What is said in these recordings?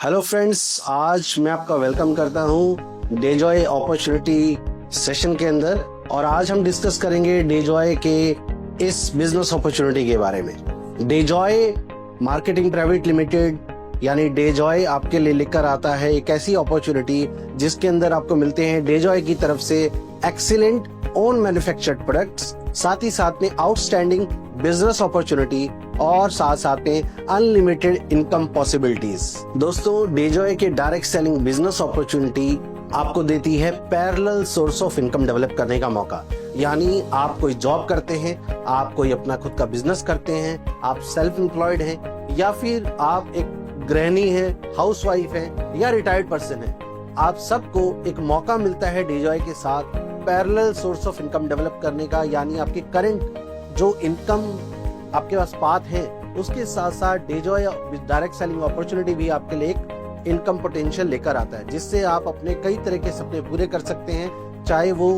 Hello friends, आज मैं आपका वेलकम करता हूं डेजॉय अपॉर्चुनिटी सेशन के अंदर। और आज हम डिस्कस करेंगे डेजॉय के इस बिजनेस अपॉर्चुनिटी के बारे में। डेजॉय मार्केटिंग प्राइवेट लिमिटेड यानी डेजॉय आपके लिए लेकर आता है एक ऐसी अपॉर्चुनिटी जिसके अंदर आपको मिलते हैं डेजॉय की तरफ से एक्सीलेंट ओन मैन्युफैक्चर्ड प्रोडक्ट्स, साथ ही साथ में आउटस्टैंडिंग बिजनेस अपॉर्चुनिटी और साथ साथ में अनलिमिटेड इनकम पॉसिबिलिटीज। दोस्तों, डेजॉय के डायरेक्ट सेलिंग बिजनेस अपॉर्चुनिटी आपको देती है parallel source of income develop करने का मौका। यानी आप कोई जॉब करते हैं, आप कोई अपना खुद का बिजनेस करते हैं, आप सेल्फ एम्प्लॉयड हैं, या फिर आप एक गृहिणी हैं, हाउसवाइफ हैं, या रिटायर्ड पर्सन है, आप सबको एक मौका मिलता है डेजॉय के साथ parallel source of income develop करने का। यानी आपकी करंट जो इनकम आपके पास पाथ है उसके साथ साथ डेजॉय डायरेक्ट सेलिंग अपॉर्चुनिटी भी आपके लिए एक इनकम पोटेंशियल लेकर आता है, जिससे आप अपने कई तरह के सपने पूरे कर सकते हैं। चाहे वो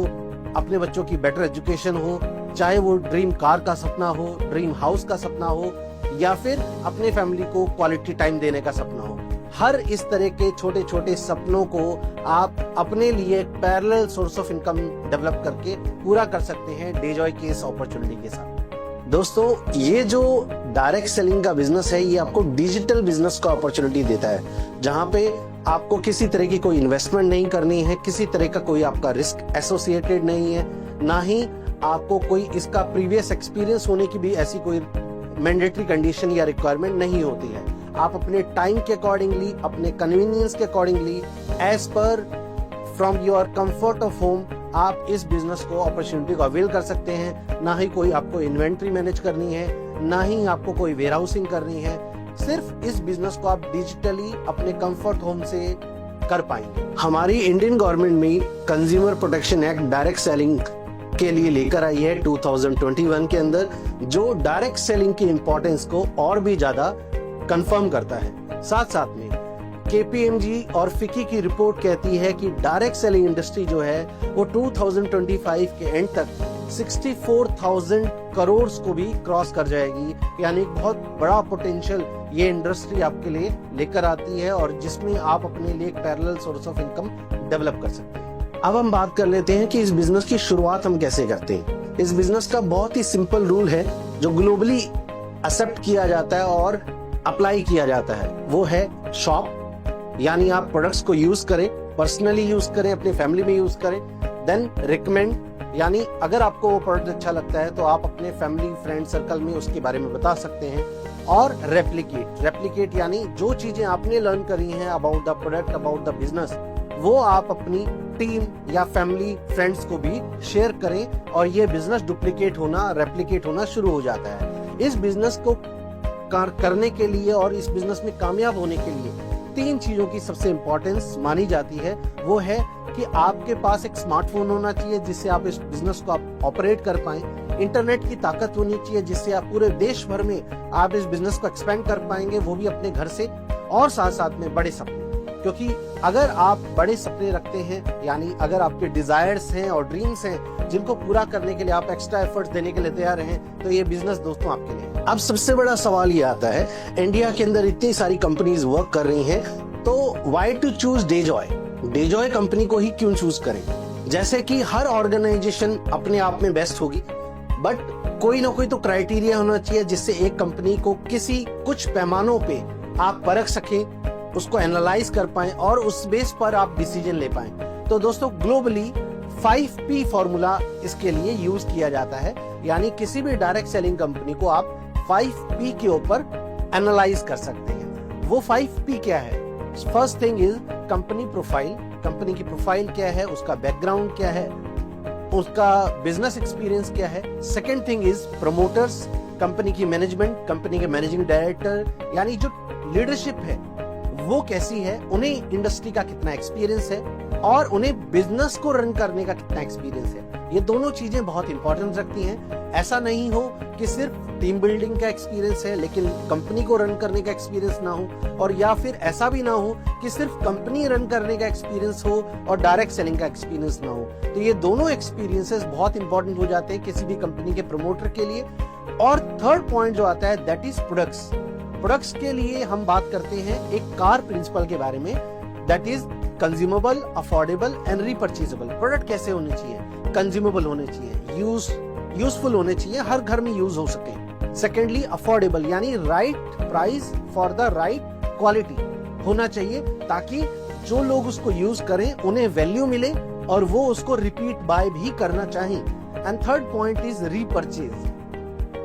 अपने बच्चों की बेटर एजुकेशन हो, चाहे वो ड्रीम कार का सपना हो, ड्रीम हाउस का सपना हो, या फिर अपने फैमिली को क्वालिटी टाइम देने का सपना हो। हर इस तरह के छोटे छोटे सपनों को आप अपने लिए parallel source of income develop करके पूरा कर सकते हैं डेजॉय के इस अपॉर्चुनिटी के साथ। दोस्तों, ये जो डायरेक्ट सेलिंग का बिजनेस है ये आपको डिजिटल बिजनेस का अपॉर्चुनिटी देता है, जहां पे आपको किसी तरह की कोई इन्वेस्टमेंट नहीं करनी है, किसी तरह का कोई आपका रिस्क एसोसिएटेड नहीं है, ना ही आपको कोई इसका प्रीवियस एक्सपीरियंस होने की भी ऐसी कोई मैंडेटरी कंडीशन या रिक्वायरमेंट नहीं होती है। आप अपने टाइम के अकॉर्डिंगली, अपने कन्वीनियंस के accordingly, as per from your comfort of home आप इस बिजनेस को अपॉर्चुनिटी को अवेल कर सकते हैं। ना ही कोई आपको इन्वेंट्री मैनेज करनी है, ना ही आपको कोई वेयरहाउसिंग करनी है। सिर्फ इस बिजनेस को आप डिजिटली अपने कंफर्ट होम से कर पाएंगे। हमारी इंडियन गवर्नमेंट में consumer protection act direct selling के लिए लेकर आई है 2021 के अंदर, जो डायरेक्ट सेलिंग की इंपॉर्टेंस को और भी ज्यादा कंफर्म करता है। साथ साथ में केपीएमजी और फिकी की रिपोर्ट कहती है कि डायरेक्ट सेलिंग इंडस्ट्री जो है वो 2025 के एंड तक 64,000 करोड़ को भी क्रॉस कर जाएगी। यानी बहुत बड़ा पोटेंशियल ये इंडस्ट्री आपके लिए लेकर आती है, और जिसमें आप अपने लिए parallel source of income develop कर सकते हैं। अब हम बात कर लेते हैं कि इस बिजनेस की शुरुआत हम कैसे करते हैं। इस बिजनेस का बहुत ही सिंपल रूल है जो ग्लोबली एक्सेप्ट किया जाता है और अप्लाई किया जाता है, वो है शॉप। यानी आप प्रोडक्ट्स को यूज करें, पर्सनली यूज करें, अपनी फैमिली में यूज करें। देन रिकमेंड, यानी अगर आपको वो प्रोडक्ट अच्छा लगता है तो आप अपने फैमिली फ्रेंड सर्कल में उसके बारे में बता सकते हैं। और रेप्लिकेट यानी जो चीजें आपने लर्न करी हैं about the product, about the business, वो आप अपनी टीम या फैमिली फ्रेंड्स को भी शेयर करें, और ये बिजनेस डुप्लीकेट होना, रेप्लिकेट होना शुरू हो जाता है। इस बिजनेस को करने के लिए और इस बिजनेस में कामयाब होने के लिए 3 चीजों की सबसे इंपॉर्टेंस मानी जाती है। वो है कि आपके पास एक स्मार्टफोन होना चाहिए जिससे आप इस बिजनेस को आप ऑपरेट कर पाएं, इंटरनेट की ताकत होनी चाहिए जिससे आप पूरे देश भर में आप इस बिजनेस को एक्सपेंड कर पाएंगे, वो भी अपने घर से, और साथ साथ में बड़े सपने। क्योंकि अगर आप बड़े सपने रखते हैं, यानी अगर आपके डिजायर्स हैं और ड्रीम्स हैं जिनको पूरा करने के लिए आप एक्स्ट्रा एफर्ट्स देने के लिए तैयार हैं, तो ये बिजनेस दोस्तों आपके लिए। अब सबसे बड़ा सवाल ये आता है, इंडिया के अंदर इतनी सारी कंपनीज वर्क कर रही हैं, तो why to choose Dejoy? Dejoy company को ही क्यों चूज करें? जैसे कि हर ऑर्गेनाइजेशन अपने आप में बेस्ट होगी, बट कोई ना कोई तो क्राइटेरिया होना चाहिए जिससे एक कंपनी को कुछ पैमानों पे आप परख सकें, उसको एनालाइज कर पाएं और उस बेस पर आप डिसीजन ले पाएं। तो दोस्तों, ग्लोबली 5P फॉर्मूला इसके लिए यूज किया जाता है। यानी किसी भी डायरेक्ट सेलिंग कंपनी को आप 5P के ऊपर एनालाइज कर सकते हैं। वो 5P क्या है? First thing is company profile. Company की प्रोफाइल क्या है, उसका बैकग्राउंड क्या है, उसका बिजनेस एक्सपीरियंस क्या है। Second thing is promoters, company की मैनेजमेंट, कंपनी के मैनेजिंग डायरेक्टर, यानी जो लीडरशिप है वो कैसी है, उन्हें इंडस्ट्री का कितना एक्सपीरियंस है, और उन्हें बिजनेस को रन करने का कितना एक्सपीरियंस है। ये दोनों चीजें बहुत इंपॉर्टेंट रखती हैं। ऐसा नहीं हो कि सिर्फ टीम बिल्डिंग का एक्सपीरियंस है लेकिन कंपनी को रन करने का एक्सपीरियंस ना हो, और या फिर ऐसा भी ना हो कि सिर्फ कंपनी रन करने का एक्सपीरियंस हो और डायरेक्ट सेलिंग का एक्सपीरियंस ना हो। तो ये दोनों एक्सपीरियंसेस बहुत इंपॉर्टेंट हो जाते हैं किसी भी कंपनी के प्रमोटर के लिए। और थर्ड पॉइंट जो आता है दैट इज प्रोडक्ट्स। प्रोडक्ट्स के लिए हम बात करते हैं एक कार प्रिंसिपल के बारे में, that is consumable, affordable and repurchasable. Product कैसे होने चाहिए? कंज्यूमेबल होने चाहिए, यूजफुल होने चाहिए, हर घर में यूज हो सके। सेकेंडली अफोर्डेबल, यानी right price for the right quality होना चाहिए, ताकि जो लोग उसको यूज करें उन्हें वैल्यू मिले और वो उसको रिपीट बाय भी करना चाहें। And third point is repurchase.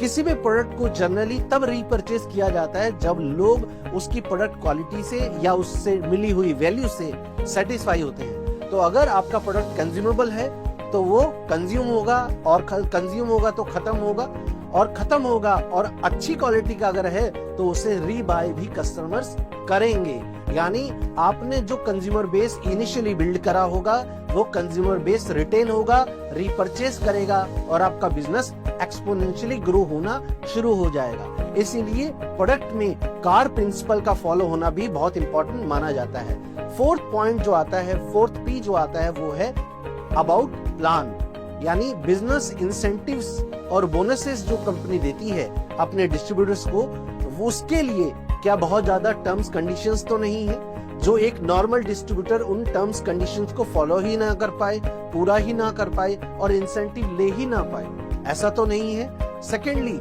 किसी भी प्रोडक्ट को जनरली तब रीपर्चेज किया जाता है जब लोग उसकी प्रोडक्ट क्वालिटी से या उससे मिली हुई वैल्यू से सेटिस्फाई होते हैं। तो अगर आपका प्रोडक्ट कंज्यूमेबल है तो वो कंज्यूम होगा, और कंज्यूम होगा तो खत्म होगा, और खत्म होगा और अच्छी क्वालिटी का अगर है तो उसे रीबाय भी कस्टमर्स करेंगे। यानी आपने जो कंज्यूमर बेस इनिशियली बिल्ड करा होगा वो कंज्यूमर बेस रिटेन होगा, रीपरचेज करेगा और आपका बिजनेस एक्सपोनेंशियली ग्रो होना शुरू हो जाएगा। इसीलिए प्रोडक्ट में कार प्रिंसिपल का फॉलो होना भी बहुत इंपॉर्टेंट माना जाता है। फोर्थ पॉइंट जो आता है, फोर्थ पी जो आता है, वो है अबाउट प्लान, यानी बिजनेस इंसेंटिव्स और बोनसेस जो कंपनी देती है अपने डिस्ट्रीब्यूटर्स को, वो उसके लिए क्या बहुत ज्यादा टर्म्स कंडीशंस तो नहीं है जो एक नॉर्मल डिस्ट्रीब्यूटर उन टर्म्स कंडीशंस को फॉलो ही ना कर पाए, पूरा ही ना कर पाए और इंसेंटिव ले ही ना पाए, ऐसा तो नहीं है। Secondly,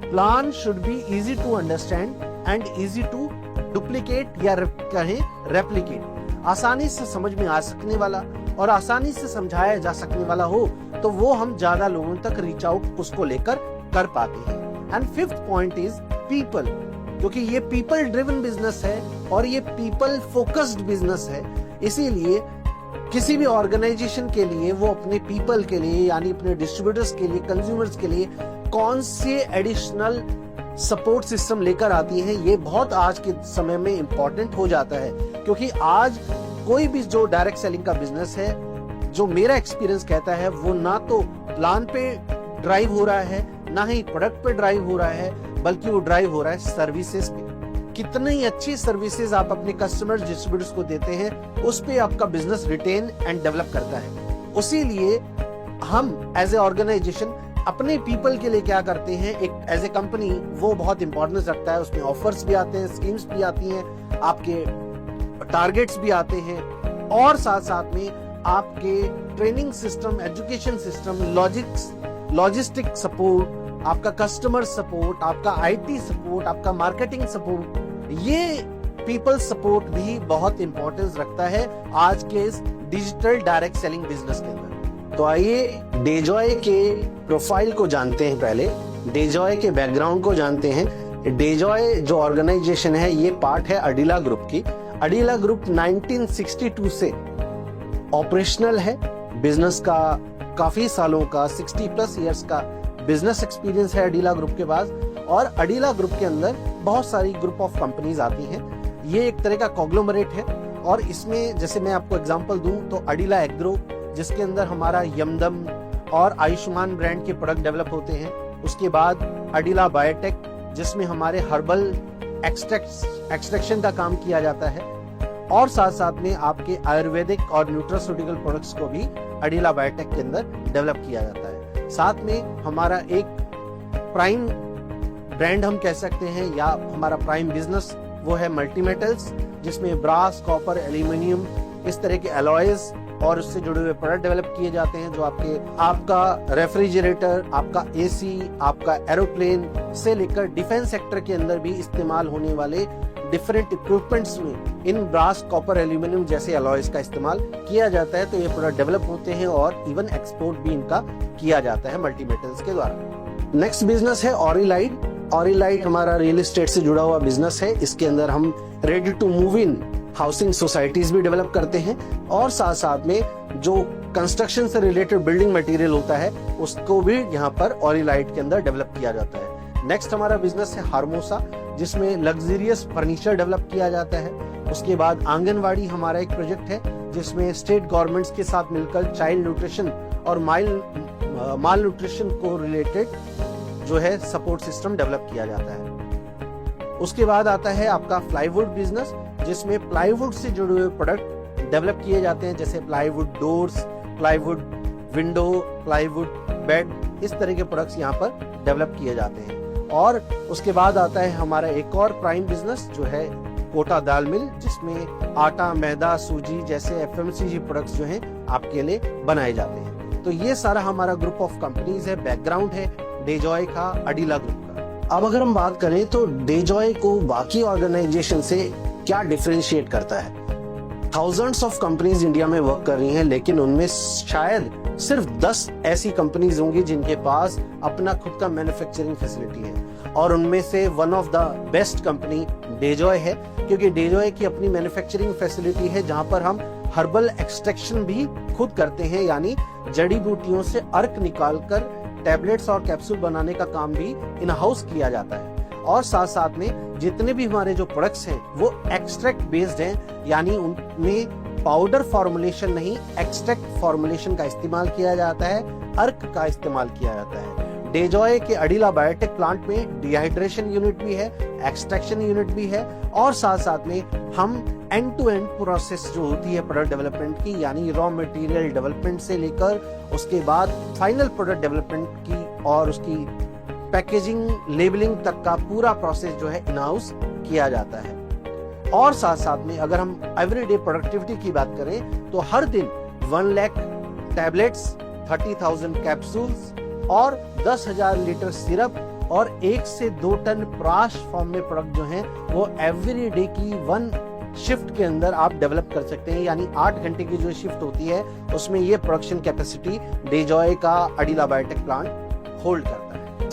plan should be easy to understand and easy to duplicate या कहें रेप्लिकेट। आसानी से समझ में आ सकने वाला और आसानी से समझाया जा सकने वाला हो तो वो हम ज्यादा लोगों तक रीच आउट उसको लेकर कर पाते हैं। And fifth point is people, क्योंकि ये पीपल ड्रिवन बिजनेस है और ये पीपल फोकस्ड बिजनेस है। इसीलिए किसी भी ऑर्गेनाइजेशन के लिए वो अपने पीपल के लिए, यानी अपने डिस्ट्रीब्यूटर्स के लिए, कंज्यूमर्स के लिए कौन से एडिशनल सपोर्ट सिस्टम लेकर आती है, ये बहुत आज के समय में इंपॉर्टेंट हो जाता है। क्योंकि आज कोई भी जो डायरेक्ट सेलिंग का बिजनेस है, जो मेरा एक्सपीरियंस कहता है, वो ना तो प्लान पे ड्राइव हो रहा है, ना ही प्रोडक्ट पे ड्राइव हो रहा है, बल्कि वो ड्राइव हो रहा है सर्विसेज पे। कितनी अच्छी सर्विसेज आप अपने कस्टमर्स, डिस्ट्रीब्यूटर्स को देते हैं, उस पे आपका बिजनेस रिटेन एंड डेवलप करता है। उसी लिए हम एज ए ऑर्गेनाइजेशन अपने पीपल के लिए क्या करते हैं, एक एज ए कंपनी वो बहुत इंपॉर्टेंस रखता है। उसमें ऑफर्स भी आते हैं, स्कीम्स भी आती हैं, आपके टारगेट्स भी आते हैं, और साथ साथ में आपके training system, education system, logistic support, आपका कस्टमर सपोर्ट, आपका आईटी सपोर्ट, आपका मार्केटिंग सपोर्ट, ये पीपल सपोर्ट भी बहुत इंपॉर्टेंस रखता है आज के इस डिजिटल डायरेक्ट सेलिंग बिजनेस के अंदर। तो आइए डेजॉय के प्रोफाइल को जानते हैं। पहले डेजॉय के बैकग्राउंड को जानते हैं। डेजॉय जो ऑर्गेनाइजेशन है, ये पार्ट है अडिला ग्रुप की। अडिला ग्रुप 1962 से ऑपरेशनल है। बिजनेस का काफी सालों का 60+ इयर्स का बिजनेस एक्सपीरियंस है अडिला ग्रुप के पास। और अडिला ग्रुप के अंदर बहुत सारी ग्रुप ऑफ कंपनीज आती हैं। ये एक तरह का कॉन्ग्लोमरेट है, और इसमें जैसे मैं आपको एग्जांपल दूं तो अडिला एग्रो, जिसके अंदर हमारा यमदम और आयुष्मान ब्रांड के प्रोडक्ट डेवलप होते हैं। उसके बाद अडिला बायोटेक, जिसमें हमारे हर्बल एक्सट्रैक्शन का काम किया जाता है, और साथ साथ में आपके आयुर्वेदिक और न्यूट्रास्यूटिकल प्रोडक्ट्स को भी अडिला बायोटेक के अंदर डेवलप किया जाता है। साथ में हमारा एक प्राइम ब्रांड हम कह सकते हैं, या हमारा प्राइम बिजनेस, वो है मल्टी मेटल्स, जिसमें ब्रास, कॉपर, एल्यूमिनियम, इस तरह के अलॉयज और उससे जुड़े हुए प्रोडक्ट डेवलप किए जाते हैं, जो आपका रेफ्रिजरेटर, आपका एसी, आपका एरोप्लेन से लेकर डिफेंस सेक्टर के अंदर भी इस्तेमाल होने वाले डिफरेंट इक्विपमेंट्स में इन ब्रास, कॉपर, एल्यूमिनियम जैसे अलॉयज का इस्तेमाल किया जाता है। तो ये प्रोडक्ट डेवलप होते हैं और इवन एक्सपोर्ट भी इनका किया जाता है मल्टी मेटल्स के द्वारा। नेक्स्ट बिजनेस है ऑरिलाइट। ऑरिलाइट हमारा रियल एस्टेट से जुड़ा हुआ बिजनेस है। इसके अंदर हम ready to move in housing societies भी डेवलप करते हैं, और साथ साथ में जो कंस्ट्रक्शन से रिलेटेड बिल्डिंग मटेरियल होता है उसको भी यहाँ पर ऑरिलाइट के अंदर डेवलप किया जाता है। नेक्स्ट हमारा बिजनेस है हार्मोसा, जिसमें लग्जरियस फर्नीचर डेवलप किया जाता है। उसके बाद आंगनवाड़ी हमारा एक प्रोजेक्ट है, जिसमें स्टेट गवर्नमेंट्स के साथ मिलकर चाइल्ड न्यूट्रिशन और माल न्यूट्रिशन को रिलेटेड जो है सपोर्ट सिस्टम डेवलप किया जाता है। उसके बाद आता है आपका प्लाईवुड बिजनेस, जिसमें प्लाईवुड से जुड़े हुए प्रोडक्ट डेवलप किए जाते हैं, जैसे plywood doors, plywood window, plywood bed, इस तरह के प्रोडक्ट्स यहाँ पर डेवलप किए जाते हैं। और उसके बाद आता है हमारा एक और प्राइम बिजनेस जो है कोटा दाल मिल, जिसमें आटा, मैदा, सूजी जैसे FMCG प्रोडक्ट्स जो हैं आपके लिए बनाए जाते हैं। तो ये सारा हमारा ग्रुप ऑफ कंपनीज है, बैकग्राउंड है डेजॉय का, अडिला ग्रुप का। अब अगर हम बात करें तो डेजॉय को बाकी ऑर्गेनाइजेशन से क्या डिफरेंशिएट करता है। थाउजेंड्स ऑफ कंपनीज इंडिया में वर्क कर रही हैं, लेकिन उनमें शायद सिर्फ 10 ऐसी कंपनीज होंगी जिनके पास अपना खुद का मैन्युफैक्चरिंग फैसिलिटी है, और उनमें से one of the best company डेजॉय है, क्योंकि डेजॉय की अपनी मैन्युफैक्चरिंग फैसिलिटी है जहां पर हम हर्बल एक्सट्रैक्शन भी खुद करते हैं, यानी जड़ी बूटियों से अर्क निकालकर टैबलेट्स और कैप्सूल बनाने का काम भी इन हाउस किया जाता है। और साथ साथ में जितने भी हमारे जो प्रोडक्ट्स हैं वो एक्सट्रैक्ट बेस्ड हैं, यानी उनमें पाउडर फॉर्मुलेशन नहीं, एक्सट्रैक्ट फॉर्मुलेशन का इस्तेमाल किया जाता है, अर्क का इस्तेमाल किया जाता है। डेजॉय के अडिला बायोटेक प्लांट में डिहाइड्रेशन यूनिट भी है, एक्सट्रैक्शन यूनिट भी है, और साथ साथ में हम एंड टू एंड प्रोसेस जो होती है प्रोडक्ट डेवलपमेंट की, यानी रॉ मटेरियल डेवलपमेंट से लेकर उसके बाद फाइनल प्रोडक्ट डेवलपमेंट की और उसकी पैकेजिंग, लेबलिंग तक का पूरा प्रोसेस जो है इन हाउस किया जाता है। और साथ साथ में अगर हम एवरीडे प्रोडक्टिविटी की बात करें तो हर दिन 1 लाख टैबलेट्स, 30,000 कैप्सूल्स और 10,000 लीटर सिरप और 1 से 2 टन प्राश फॉर्म में प्रोडक्ट जो हैं वो एवरीडे की 1 शिफ्ट के अंदर आप डेवलप कर सकते हैं, यानी 8 घंटे की जो शिफ्ट होती है उसमें ये प्रोडक्शन कैपेसिटी डेजॉय का अडिला बायोटेक प्लांट होल्ड करता है।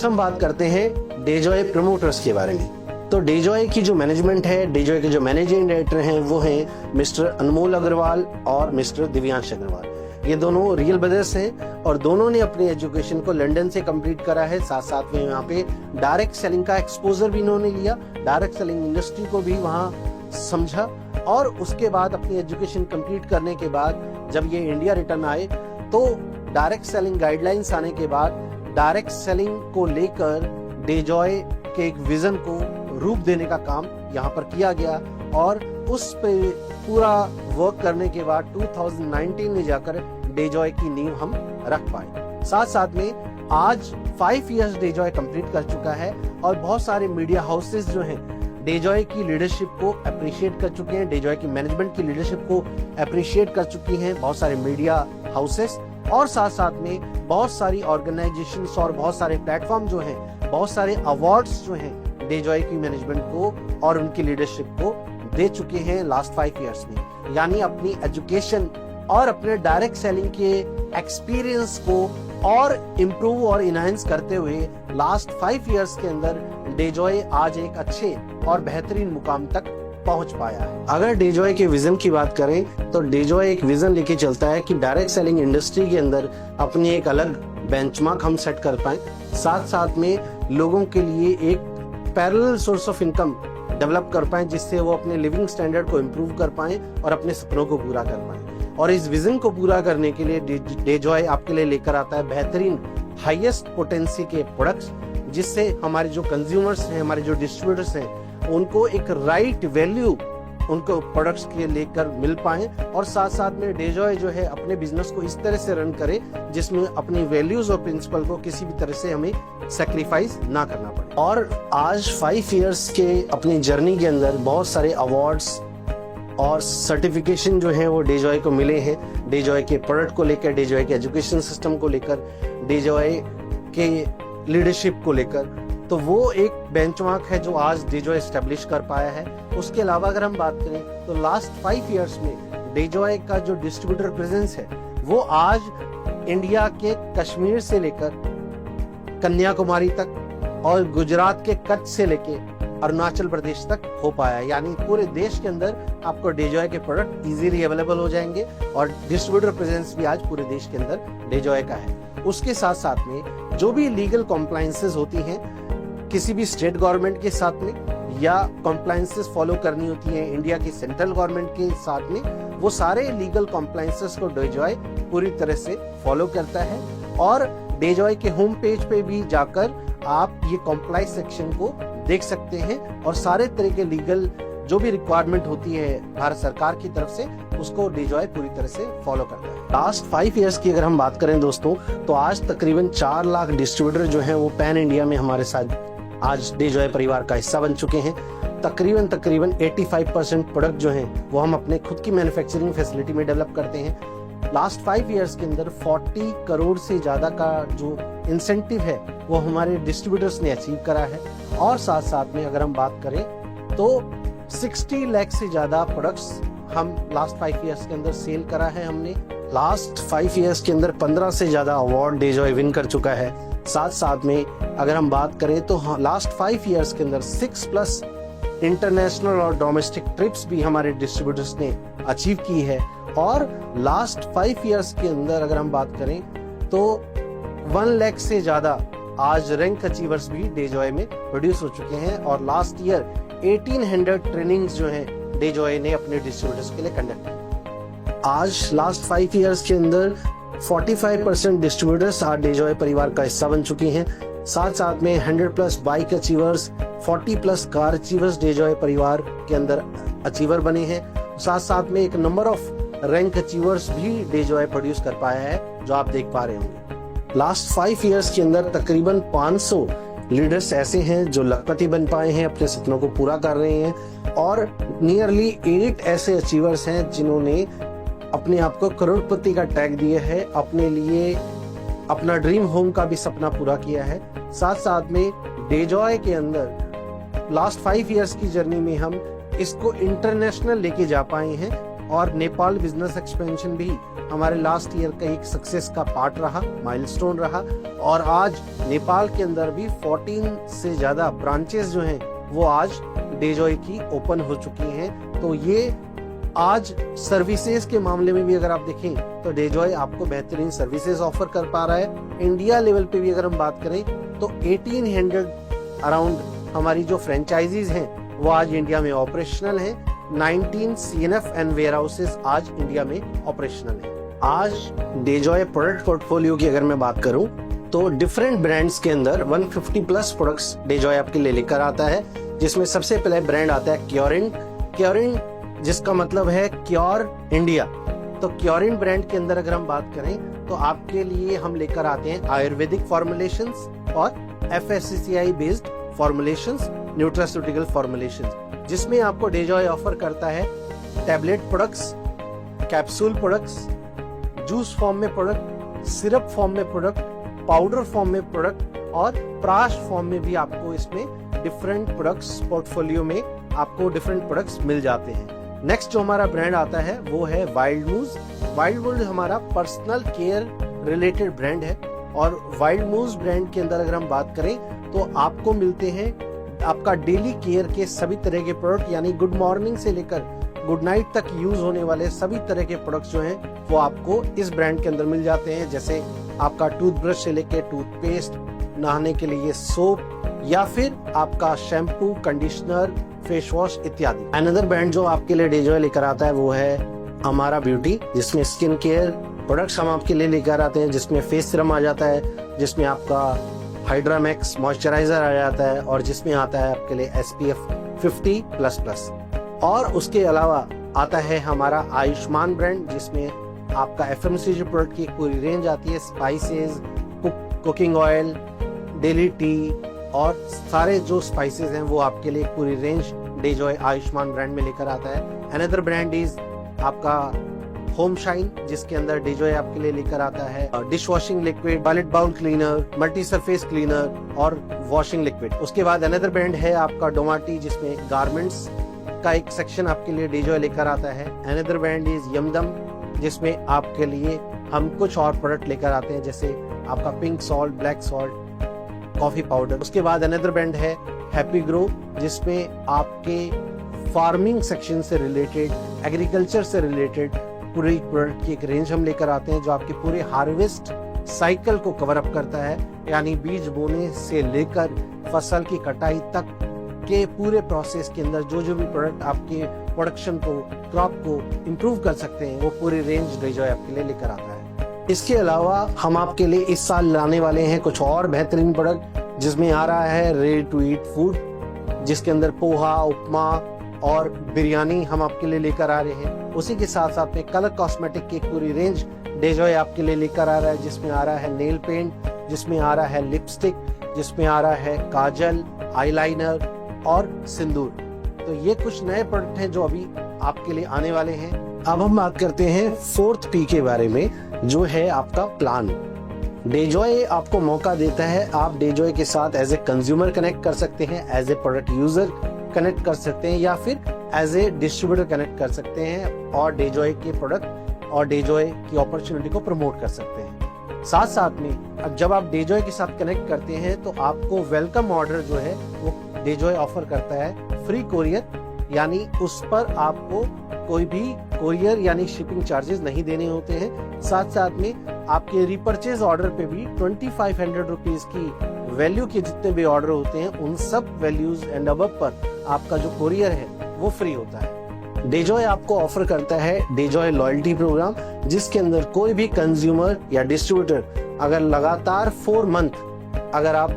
हम बात करते हैं डेजॉय प्रमोटर्स के बारे में। तो डेजॉय की जो मैनेजमेंट है, डेजॉय के जो मैनेजिंग डायरेक्टर हैं वो हैं मिस्टर अनमोल अग्रवाल और मिस्टर दिव्यांश अग्रवाल। ये दोनों रियल ब्रदर्स हैं और दोनों ने अपनी एजुकेशन को लंदन से कंप्लीट करा है। साथ साथ में यहाँ पे डायरेक्ट सेलिंग का एक्सपोजर भी इन्होंने लिया, डायरेक्ट सेलिंग इंडस्ट्री को भी वहाँ समझा, और उसके बाद अपनी एजुकेशन कंप्लीट करने के बाद जब ये इंडिया रिटर्न आए तो डायरेक्ट सेलिंग गाइडलाइंस आने के बाद डायरेक्ट सेलिंग को लेकर डेजॉय के एक विजन को रूप देने का काम यहाँ पर किया गया, और उस पे पूरा वर्क करने के बाद 2019 में जाकर डेजॉय की नींव हम रख पाए। साथ साथ में आज 5 इयर्स डेजॉय कंप्लीट कर चुका है और बहुत सारे मीडिया हाउसेस जो हैं डेजॉय की लीडरशिप को अप्रिशिएट कर चुके हैं, डेजॉय की मैनेजमेंट की लीडरशिप को अप्रिशिएट कर चुकी हैं बहुत सारे मीडिया हाउसेस, और साथ साथ में बहुत सारी ऑर्गेनाइजेशंस और बहुत सारे प्लेटफॉर्म जो हैं, बहुत सारे अवार्ड्स जो हैं डेजॉय की मैनेजमेंट को और उनकी लीडरशिप को दे चुके हैं लास्ट 5 इयर्स में। यानी अपनी एजुकेशन और अपने डायरेक्ट सेलिंग के एक्सपीरियंस को और इम्प्रूव और इनहांस करते हुए लास्ट 5 इयर्स के अंदर डेजॉय आज एक अच्छे और बेहतरीन मुकाम तक पहुंच पाया है। अगर डेजॉय के विजन की बात करें तो डेजॉय एक विजन लेके चलता है कि डायरेक्ट सेलिंग इंडस्ट्री के अंदर अपनी एक अलग बेंचमार्क हम सेट कर पाए, साथ साथ में लोगों के लिए एक parallel source of income develop कर पाए, जिससे वो अपने लिविंग स्टैंडर्ड को इम्प्रूव कर पाए और अपने सपनों को पूरा कर पाए। और इस विजन को पूरा करने के लिए डेजॉय आपके लिए लेकर आता है बेहतरीन हाईएस्ट पोटेंसी के प्रोडक्ट्स, जिससे हमारे जो कंज्यूमर्स हैं, हमारे जो डिस्ट्रीब्यूटर्स हैं, उनको एक राइट वैल्यू उनको प्रोडक्ट्स के लेकर मिल पाए, और साथ साथ में डेजॉय जो है अपने बिजनेस को इस तरह से रन करे जिसमें अपनी वैल्यूज और प्रिंसिपल को किसी भी तरह से हमें सैक्रिफाइस ना करना पड़े। और आज 5 इयर्स के अपनी जर्नी के अंदर बहुत सारे अवार्ड्स और सर्टिफिकेशन जो है वो डेजॉय को मिले हैं, डेजॉय के प्रोडक्ट को लेकर, डेजॉय के एजुकेशन सिस्टम को लेकर, डेजॉय के लीडरशिप को लेकर। तो वो एक बेंचमार्क है जो आज डेजॉय एस्टेब्लिश कर पाया है। उसके अलावा अगर हम बात करें तो लास्ट 5 इयर्स में डेजॉय का जो डिस्ट्रीब्यूटर प्रेजेंस है वो आज इंडिया के कश्मीर से लेकर कन्याकुमारी तक और गुजरात के कच्छ से लेके अरुणाचल प्रदेश तक हो पाया है। यानी पूरे देश के अंदर आपको डेजॉय के प्रोडक्ट इजीली अवेलेबल हो जाएंगे और डिस्ट्रीब्यूटर प्रेजेंस भी आज पूरे देश के अंदर डेजॉय का है। उसके साथ साथ में जो भी लीगल कॉम्प्लायंसेस होती हैं किसी भी स्टेट गवर्नमेंट के साथ में या कॉम्प्लायंसेस फॉलो करनी होती हैं इंडिया की सेंट्रल गवर्नमेंट के साथ में, वो सारे लीगल कॉम्प्लायंसेस को डेजॉय पूरी तरह से फॉलो करता है। और डेजॉय के होम पेज पे भी जाकर आप ये कॉम्प्लाई सेक्शन को देख सकते हैं और सारे तरह के लीगल जो भी रिक्वायरमेंट होती है भारत सरकार की तरफ से उसको डेजॉय पूरी तरह से फॉलो करता है। लास्ट 5 इयर्स की अगर हम बात करें दोस्तों तो आज तकरीबन 4 लाख डिस्ट्रीब्यूटर जो हैं वो पैन इंडिया में हमारे साथ आज डेजॉय परिवार का हिस्सा बन चुके हैं। तकरीबन 85% प्रोडक्ट जो हैं वो हम अपने खुद की मैन्युफैक्चरिंग फैसिलिटी में डेवलप करते हैं। लास्ट 5 इयर्स के अंदर 40 करोड़ से ज्यादा का जो इंसेंटिव है वो हमारे डिस्ट्रीब्यूटर्स ने अचीव करा है। और साथ साथ में अगर हम बात करें तो 60 लाख से ज्यादा प्रोडक्ट्स हम लास्ट 5 इयर्स के अंदर सेल करा है। हमने लास्ट 5 इयर्स के अंदर 15 से ज्यादा अवार्ड डेजॉय विन कर चुका है। साथ साथ में अगर हम बात करें तो लास्ट 5 इयर्स के अंदर 6+ इंटरनेशनल और डोमेस्टिक ट्रिप्स भी हमारे डिस्ट्रीब्यूटर्स ने अचीव की है। और लास्ट 5 इयर्स के अंदर अगर हम बात करें तो 1 लाख से ज्यादा आज रैंक अचीवर्स भी डेजॉय में प्रोड्यूस हो चुके हैं। और लास्ट ईयर 1800 ट्रेनिंग्स जो हैं डेजॉय ने अपने डिस्ट्रीब्यूटर्स के लिए कंडक्ट की। आज लास्ट 5 इयर्स के अंदर 45% डिस्ट्रीब्यूटर्स आज डेजॉय परिवार का हिस्सा बन चुके हैं। साथ साथ में 100+ bike achievers, 40+ car achievers Dejoy परिवार के अंदर अचीवर बने हैं। साथ साथ में एक नंबर ऑफ रैंक अचीवर्स भी डेजॉय प्रोड्यूस कर पाया है जो आप देख पा रहे होंगे। लास्ट 5 इयर्स के अंदर तकरीबन 500 लीडर्स ऐसे हैं जो लखपति बन पाए हैं, अपने सपनों को पूरा कर रहे हैं। और नियरली 8 ऐसे अचीवर्स हैं जिन्होंने अपने आप को करोड़पति का टैग दिया है, अपने लिए अपना ड्रीम होम का भी सपना पूरा किया है। साथ साथ में डेजॉय के अंदर लास्ट 5 इयर्स की जर्नी में हम इसको इंटरनेशनल लेके जा पाए हैं। और नेपाल बिजनेस एक्सपेंशन भी हमारे लास्ट ईयर का एक सक्सेस का पार्ट रहा, माइलस्टोन रहा। और आज नेपाल के अंदर भी 14 से ज्यादा ब्रांचेस जो हैं वो आज डेजॉय की ओपन हो चुकी हैं। तो ये आज सर्विसेज के मामले में भी अगर आप देखें तो डेजॉय आपको बेहतरीन सर्विसेज ऑफर कर पा रहा है। इंडिया लेवल पे भी अगर हम बात करें तो 1800 अराउंड हमारी जो फ्रेंचाइजीज हैं वो आज इंडिया में ऑपरेशनल हैं। 19 CNF एंड वेयर हाउसेस आज इंडिया में ऑपरेशनल हैं। आज डेजॉय प्रोडक्ट पोर्टफोलियो की अगर मैं बात करूं तो डिफरेंट ब्रांड्स के अंदर 150+ प्रोडक्ट्स डेजॉय आपके लिए लेकर आता है, जिसमें सबसे पहले ब्रांड आता है क्योरिन, जिसका मतलब है क्योर इंडिया। तो क्योरिन ब्रांड के अंदर अगर हम बात करें तो आपके लिए हम लेकर आते हैं आयुर्वेदिक फॉर्मुलेशंस और FSCCI based formulations, nutraceutical formulations, जिसमें आपको डेजॉय ऑफर करता है tablet products, capsule products, juice form में प्रोडक्ट, सिरप फॉर्म में प्रोडक्ट, पाउडर फॉर्म में प्रोडक्ट और प्राश फॉर्म में भी आपको इसमें डिफरेंट प्रोडक्ट्स पोर्टफोलियो में आपको डिफरेंट प्रोडक्ट्स मिल जाते हैं। नेक्स्ट जो हमारा ब्रांड आता है वो है वाइल्ड मूज हमारा पर्सनल केयर रिलेटेड ब्रांड है। और वाइल्ड मूज ब्रांड के अंदर अगर हम बात करें तो आपको मिलते हैं आपका डेली केयर के सभी तरह के प्रोडक्ट, यानी गुड मॉर्निंग से लेकर गुड नाइट तक यूज होने वाले सभी तरह के प्रोडक्ट्स जो हैं वो आपको इस ब्रांड के अंदर मिल जाते हैं। जैसे आपका टूथब्रश से लेकर टूथपेस्ट, नहाने के लिए सोप, या फिर आपका शैम्पू, कंडीशनर, फेस वॉश इत्यादि। अनदर ब्रांड जो आपके लिए डेजॉय लेकर आता है वो है अमारा ब्यूटी, जिसमें स्किन केयर प्रोडक्ट्स हम आपके लिए लेकर आते हैं, जिसमें फेस सीरम आ जाता है, जिसमें आपका हाइड्रामैक्स मॉइस्चराइजर आ जाता है और जिसमें आता है आपके लिए SPF 50++। और उसके अलावा आता है हमारा आयुष्मान ब्रांड, जिसमें आपका FMCG प्रोडक्ट की एक पूरी रेंज आती है, spices, cooking oil, daily T और सारे जो स्पाइसेस हैं वो आपके लिए एक पूरी रेंज डेजॉय आयुष्मान ब्रांड में लेकर आता है। अनदर ब्रांड इज आपका होम शाइन, जिसके अंदर डेजॉय आपके लिए लेकर आता है dish washing liquid, toilet bowl cleaner, multi surface cleaner और वॉशिंग लिक्विड। उसके बाद अनदर ब्रांड है आपका डोमाटी, जिसमें गारमेंट्स का एक सेक्शन आपके लिए डेजॉय लेकर आता है। अनदर ब्रांड इज यमदम, जिसमें आपके लिए हम कुछ और प्रोडक्ट लेकर आते हैं, जैसे आपका pink salt, black salt, coffee powder. उसके बाद अनदर ब्रांड है हैप्पी ग्रो, जिसमें आपके फार्मिंग सेक्शन से रिलेटेड, एग्रीकल्चर से रिलेटेड पूरे प्रोडक्ट की एक रेंज हम लेकर आते हैं, जो आपके पूरे हार्वेस्ट साइकिल को कवर अप करता है, यानी बीज बोने से लेकर फसल की कटाई तक के पूरे प्रोसेस के अंदर जो जो भी प्रोडक्ट आपके प्रोडक्शन को, क्रॉप को इम्प्रूव कर सकते हैं, वो पूरी रेंज डेजॉय आपके लिए लेकर आता है। इसके अलावा हम आपके लिए इस साल लाने वाले हैं कुछ और बेहतरीन प्रोडक्ट, जिसमें आ रहा है रेडी टू ईट फूड, जिसके अंदर पोहा, उपमा और बिरयानी हम आपके लिए लेकर आ रहे हैं। उसी के साथ साथ में कलर कॉस्मेटिक की पूरी रेंज डेजॉय आपके लिए लेकर आ रहा है, जिसमें आ रहा है नेल पेंट, जिसमें आ रहा है लिपस्टिक, जिसमें आ रहा है काजल, आईलाइनर और सिंदूर। तो ये कुछ नए प्रोडक्ट हैं जो अभी आपके लिए आने वाले हैं। अब हम बात करते हैं 4th P के बारे में, जो है आपका प्लान। डेजॉय आपको मौका देता है, आप डेजॉय के साथ एज ए कंज्यूमर कनेक्ट कर सकते हैं, as a product user connect कर सकते हैं, या फिर एज ए डिस्ट्रीब्यूटर कनेक्ट कर सकते हैं और डेजॉय के प्रोडक्ट और डेजॉय की अपॉर्चुनिटी को प्रमोट कर सकते हैं। साथ साथ में अब जब आप डेजॉय के साथ कनेक्ट करते हैं तो आपको वेलकम ऑर्डर जो है वो डेजॉय ऑफर करता है फ्री कोरियर, यानी उस पर आपको कोई भी कोरियर यानी शिपिंग चार्जेस नहीं देने होते हैं। साथ साथ में आपके रिपर्चेज ऑर्डर पे भी 2500 रुपीज की वैल्यू के जितने भी ऑर्डर होते हैं उन सब वैल्यूज एंड अबव पर आपका जो कोरियर है वो फ्री होता है। डेजॉय आपको ऑफर करता है डेजॉय लॉयल्टी प्रोग्राम, जिसके अंदर कोई भी कंज्यूमर या डिस्ट्रीब्यूटर अगर लगातार 4 मंथ अगर आप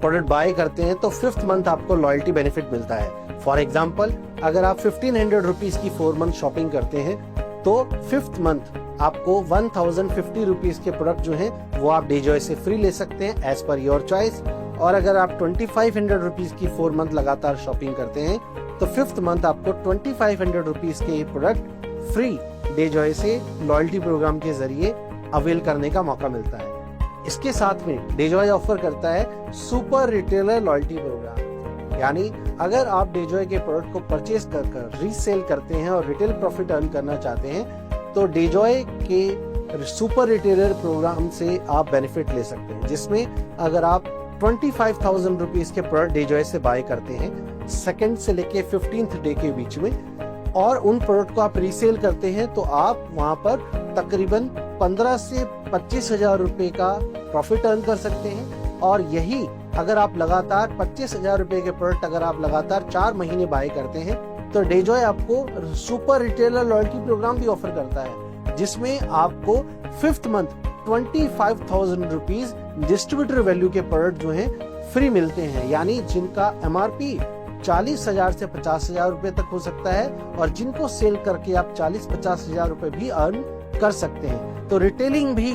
प्रोडक्ट बाय करते हैं तो 5th मंथ आपको लॉयल्टी बेनिफिट मिलता है। फॉर एग्जाम्पल, अगर आप 1500 रुपीज की 4 मंथ शॉपिंग करते हैं तो 5th मंथ आपको 1050 रुपीज के प्रोडक्ट जो हैं वो आप डेजॉय से फ्री ले सकते हैं एज पर योर चॉइस। और अगर आप 2500 रुपीज की 4 मंथ लगातार शॉपिंग करते हैं तो 5th मंथ आपको 2500 रुपीज के प्रोडक्ट फ्री डेजॉय से लॉयल्टी प्रोग्राम के जरिए अवेल करने का मौका मिलता है। इसके साथ में डेजॉय ऑफर करता है सुपर रिटेलर लॉयल्टी प्रोग्राम, यानी अगर आप डेजॉय के प्रोडक्ट को परचेज कर रीसेल करते हैं और रिटेल प्रॉफिट अर्न करना चाहते हैं तो डेजॉय के सुपर रिटेलर प्रोग्राम से आप बेनिफिट ले सकते हैं, जिसमें अगर आप 25,000 रुपीज के प्रोडक्ट डेजॉय से बाय करते हैं 2nd से लेके 15th डे के बीच में और उन प्रोडक्ट को आप रीसेल करते हैं तो आप वहां पर तकरीबन 15 से 25,000 रुपए का प्रॉफिट अर्न कर सकते हैं। और यही अगर आप लगातार 25,000 रुपए के प्रोडक्ट अगर आप लगातार 4 महीने बाय करते हैं तो डेजॉय आपको सुपर रिटेलर लॉयल्टी प्रोग्राम भी ऑफर करता है, जिसमें आपको 5th month 25,000 rupees distributor value के प्रोडक्ट जो हैं फ्री मिलते हैं, यानी जिनका MRP 40,000 से 50,000 रुपए तक हो सकता है और जिनको सेल करके आप 40-50,000 रुपए भी अर्न कर सकते हैं। तो रिटेलिंग भी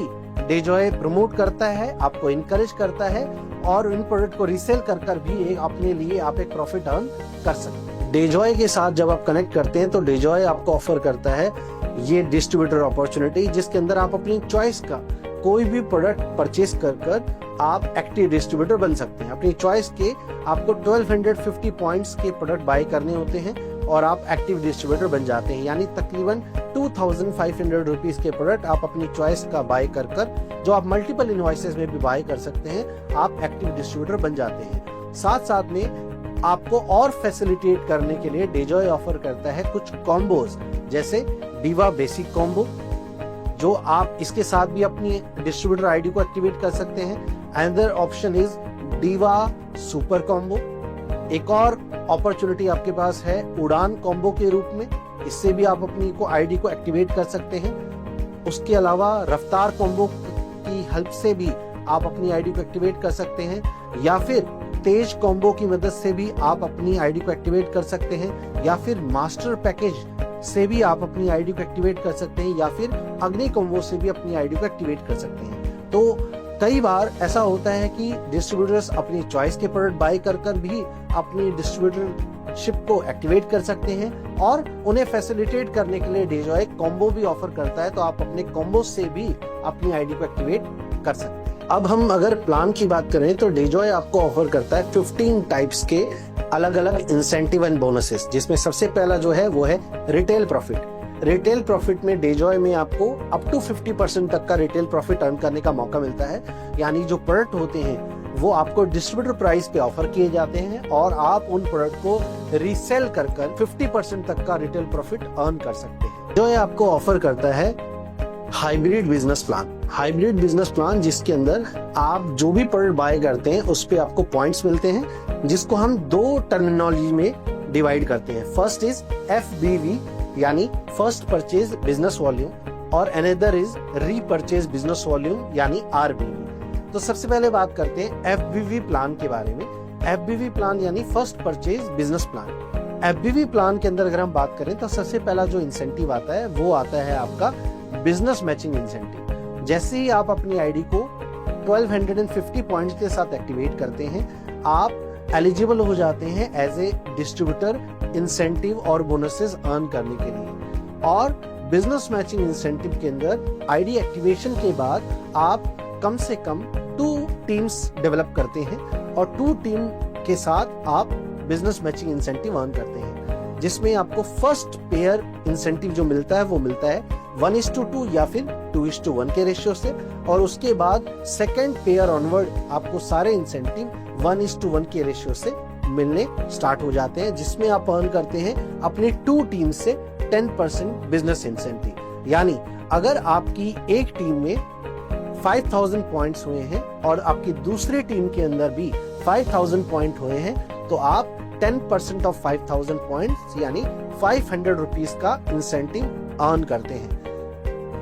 डेजॉय प्रमोट करता है, आपको इनकरेज करता है और इन प्रोडक्ट को रीसेल कर भी अपने लिए आप एक प्रॉफिट अर्न कर सकते हैं। डेजॉय के साथ जब आप कनेक्ट करते हैं तो डेजॉय आपको ऑफर करता है ये डिस्ट्रीब्यूटर अपॉर्चुनिटी, जिसके अंदर आप अपनी चॉइस का कोई भी प्रोडक्ट परचेज कर आप एक्टिव डिस्ट्रीब्यूटर बन सकते हैं। अपनी चॉइस के आपको 1250 पॉइंट्स के प्रोडक्ट बाय करने होते हैं और आप एक्टिव डिस्ट्रीब्यूटर बन जाते हैं, यानी तकरीबन 2500 रुपीज के प्रोडक्ट आप अपनी चॉइस का बाय कर जो आप मल्टीपल इनवॉइसेस में भी बाय कर सकते हैं, आप एक्टिव डिस्ट्रीब्यूटर बन जाते हैं। साथ साथ में आपको और फैसिलिटेट करने के लिए डेजॉय ऑफर करता है कुछ कॉम्बोज, जैसे डीवा बेसिक कॉम्बो, जो आप इसके साथ भी अपनी डिस्ट्रीब्यूटर आईडी को एक्टिवेट कर सकते हैं। Another option is diva super combo. एक और अपॉर्चुनिटी आपके पास है उड़ान कॉम्बो के रूप में, इससे भी आप अपनी आईडी को एक्टिवेट कर सकते हैं। उसके अलावा रफ्तार कॉम्बो की हेल्प से भी आप अपनी आईडी को एक्टिवेट कर सकते हैं, या फिर तेज कॉम्बो की मदद से भी आप अपनी आईडी को एक्टिवेट कर सकते हैं, या फिर मास्टर पैकेज से भी आप अपनी आईडी को एक्टिवेट कर सकते हैं, या फिर अग्नि कॉम्बो से भी अपनी आईडी को एक्टिवेट कर सकते हैं। तो कई बार ऐसा होता है कि डिस्ट्रीब्यूटर्स अपनी चॉइस के प्रोडक्ट बाय कर भी अपनी डिस्ट्रीब्यूटरशिप को एक्टिवेट कर सकते हैं और उन्हें फैसिलिटेट करने के लिए डेजॉय कॉम्बो भी ऑफर करता है, तो आप अपने कॉम्बो से भी अपनी आईडी को एक्टिवेट कर सकते हैं। अब हम अगर प्लान की बात करें तो डेजॉय आपको ऑफर करता है 15 टाइप्स के अलग अलग इंसेंटिव एंड बोनसेस, जिसमें सबसे पहला जो है वो है रिटेल प्रॉफिट। रिटेल प्रॉफिट में डेजॉय में आपको अप टू 50% तक का रिटेल प्रॉफिट अर्न करने का मौका मिलता है, यानी जो प्रोडक्ट होते हैं वो आपको डिस्ट्रीब्यूटर प्राइस पे ऑफर किए जाते हैं और आप उन प्रोडक्ट को रीसेल कर 50% तक का रिटेल प्रॉफिट अर्न कर सकते हैं। जो आपको ऑफर करता है hybrid business plan. Hybrid business plan जिसके अंदर आप जो भी प्रोडक्ट बाय करते हैं उस पे आपको पॉइंट्स मिलते हैं, जिसको हम 2 टर्मिनोलॉजी में डिवाइड करते हैं। फर्स्ट इज FBV, यानी फर्स्ट परचेज बिजनेस वॉल्यूम, और another is repurchase business volume यानी RBV। तो सबसे पहले बात करते हैं FBV प्लान के बारे में। FBV प्लान यानी first purchase business plan. FBV plan के अंदर अगर हम बात करें तो सबसे पहला जो इंसेंटिव आता है वो आता है आपका बिजनेस मैचिंग इंसेंटिव। जैसे ही आप अपनी आईडी को 1250 पॉइंट्स के साथ एक्टिवेट करते हैं, आप एलिजिबल हो जाते हैं एज ए डिस्ट्रीब्यूटर इंसेंटिव और बोनसेस अर्न करने के लिए। और बिजनेस मैचिंग इंसेंटिव के अंदर आईडी एक्टिवेशन के बाद आप कम से कम 2 टीम्स डेवलप करते हैं और 2 टीम के साथ आप बिजनेस मैचिंग इंसेंटिव अर्न करते हैं, जिसमें आपको फर्स्ट पेयर इंसेंटिव जो मिलता है वो मिलता है 1:2 या फिर 2:1 के रेशियो से, और उसके बाद सेकंड पेयर ऑनवर्ड आपको सारे इंसेंटिव 1:1 के रेशियो से मिलने स्टार्ट हो जाते हैं, जिसमें आप अर्न करते हैं अपनी 2 टीम से 10% बिजनेस इंसेंटिव। यानी अगर आपकी एक टीम में 5000 पॉइंट्स हुए हैं और आपकी दूसरी टीम के अंदर भी 5000 पॉइंट हुए हैं, तो आप 10% ऑफ 5000 पॉइंट्स यानी 500 रुपीस का इंसेंटिव अर्न करते हैं।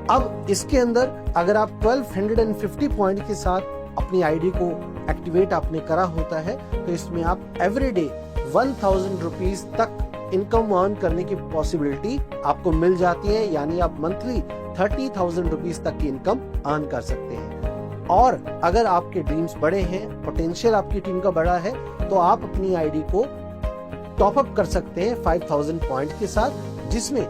अब इसके अंदर अगर आप 1250 पॉइंट के साथ अपनी आईडी को एक्टिवेट आपने करा होता है, तो इसमें आप एवरीडे 1000 रुपीस तक इनकम अर्न करने की पॉसिबिलिटी आपको मिल जाती है। यानी आप मंथली 30,000 रुपीस तक की इनकम अर्न कर सकते हैं। और अगर आपके ड्रीम्स बड़े हैं, पोटेंशियल आपकी टीम का बड़ा है, तो आप अपनी आईडी को टॉप अप कर सकते हैं 5000 पॉइंट के साथ, जिसमें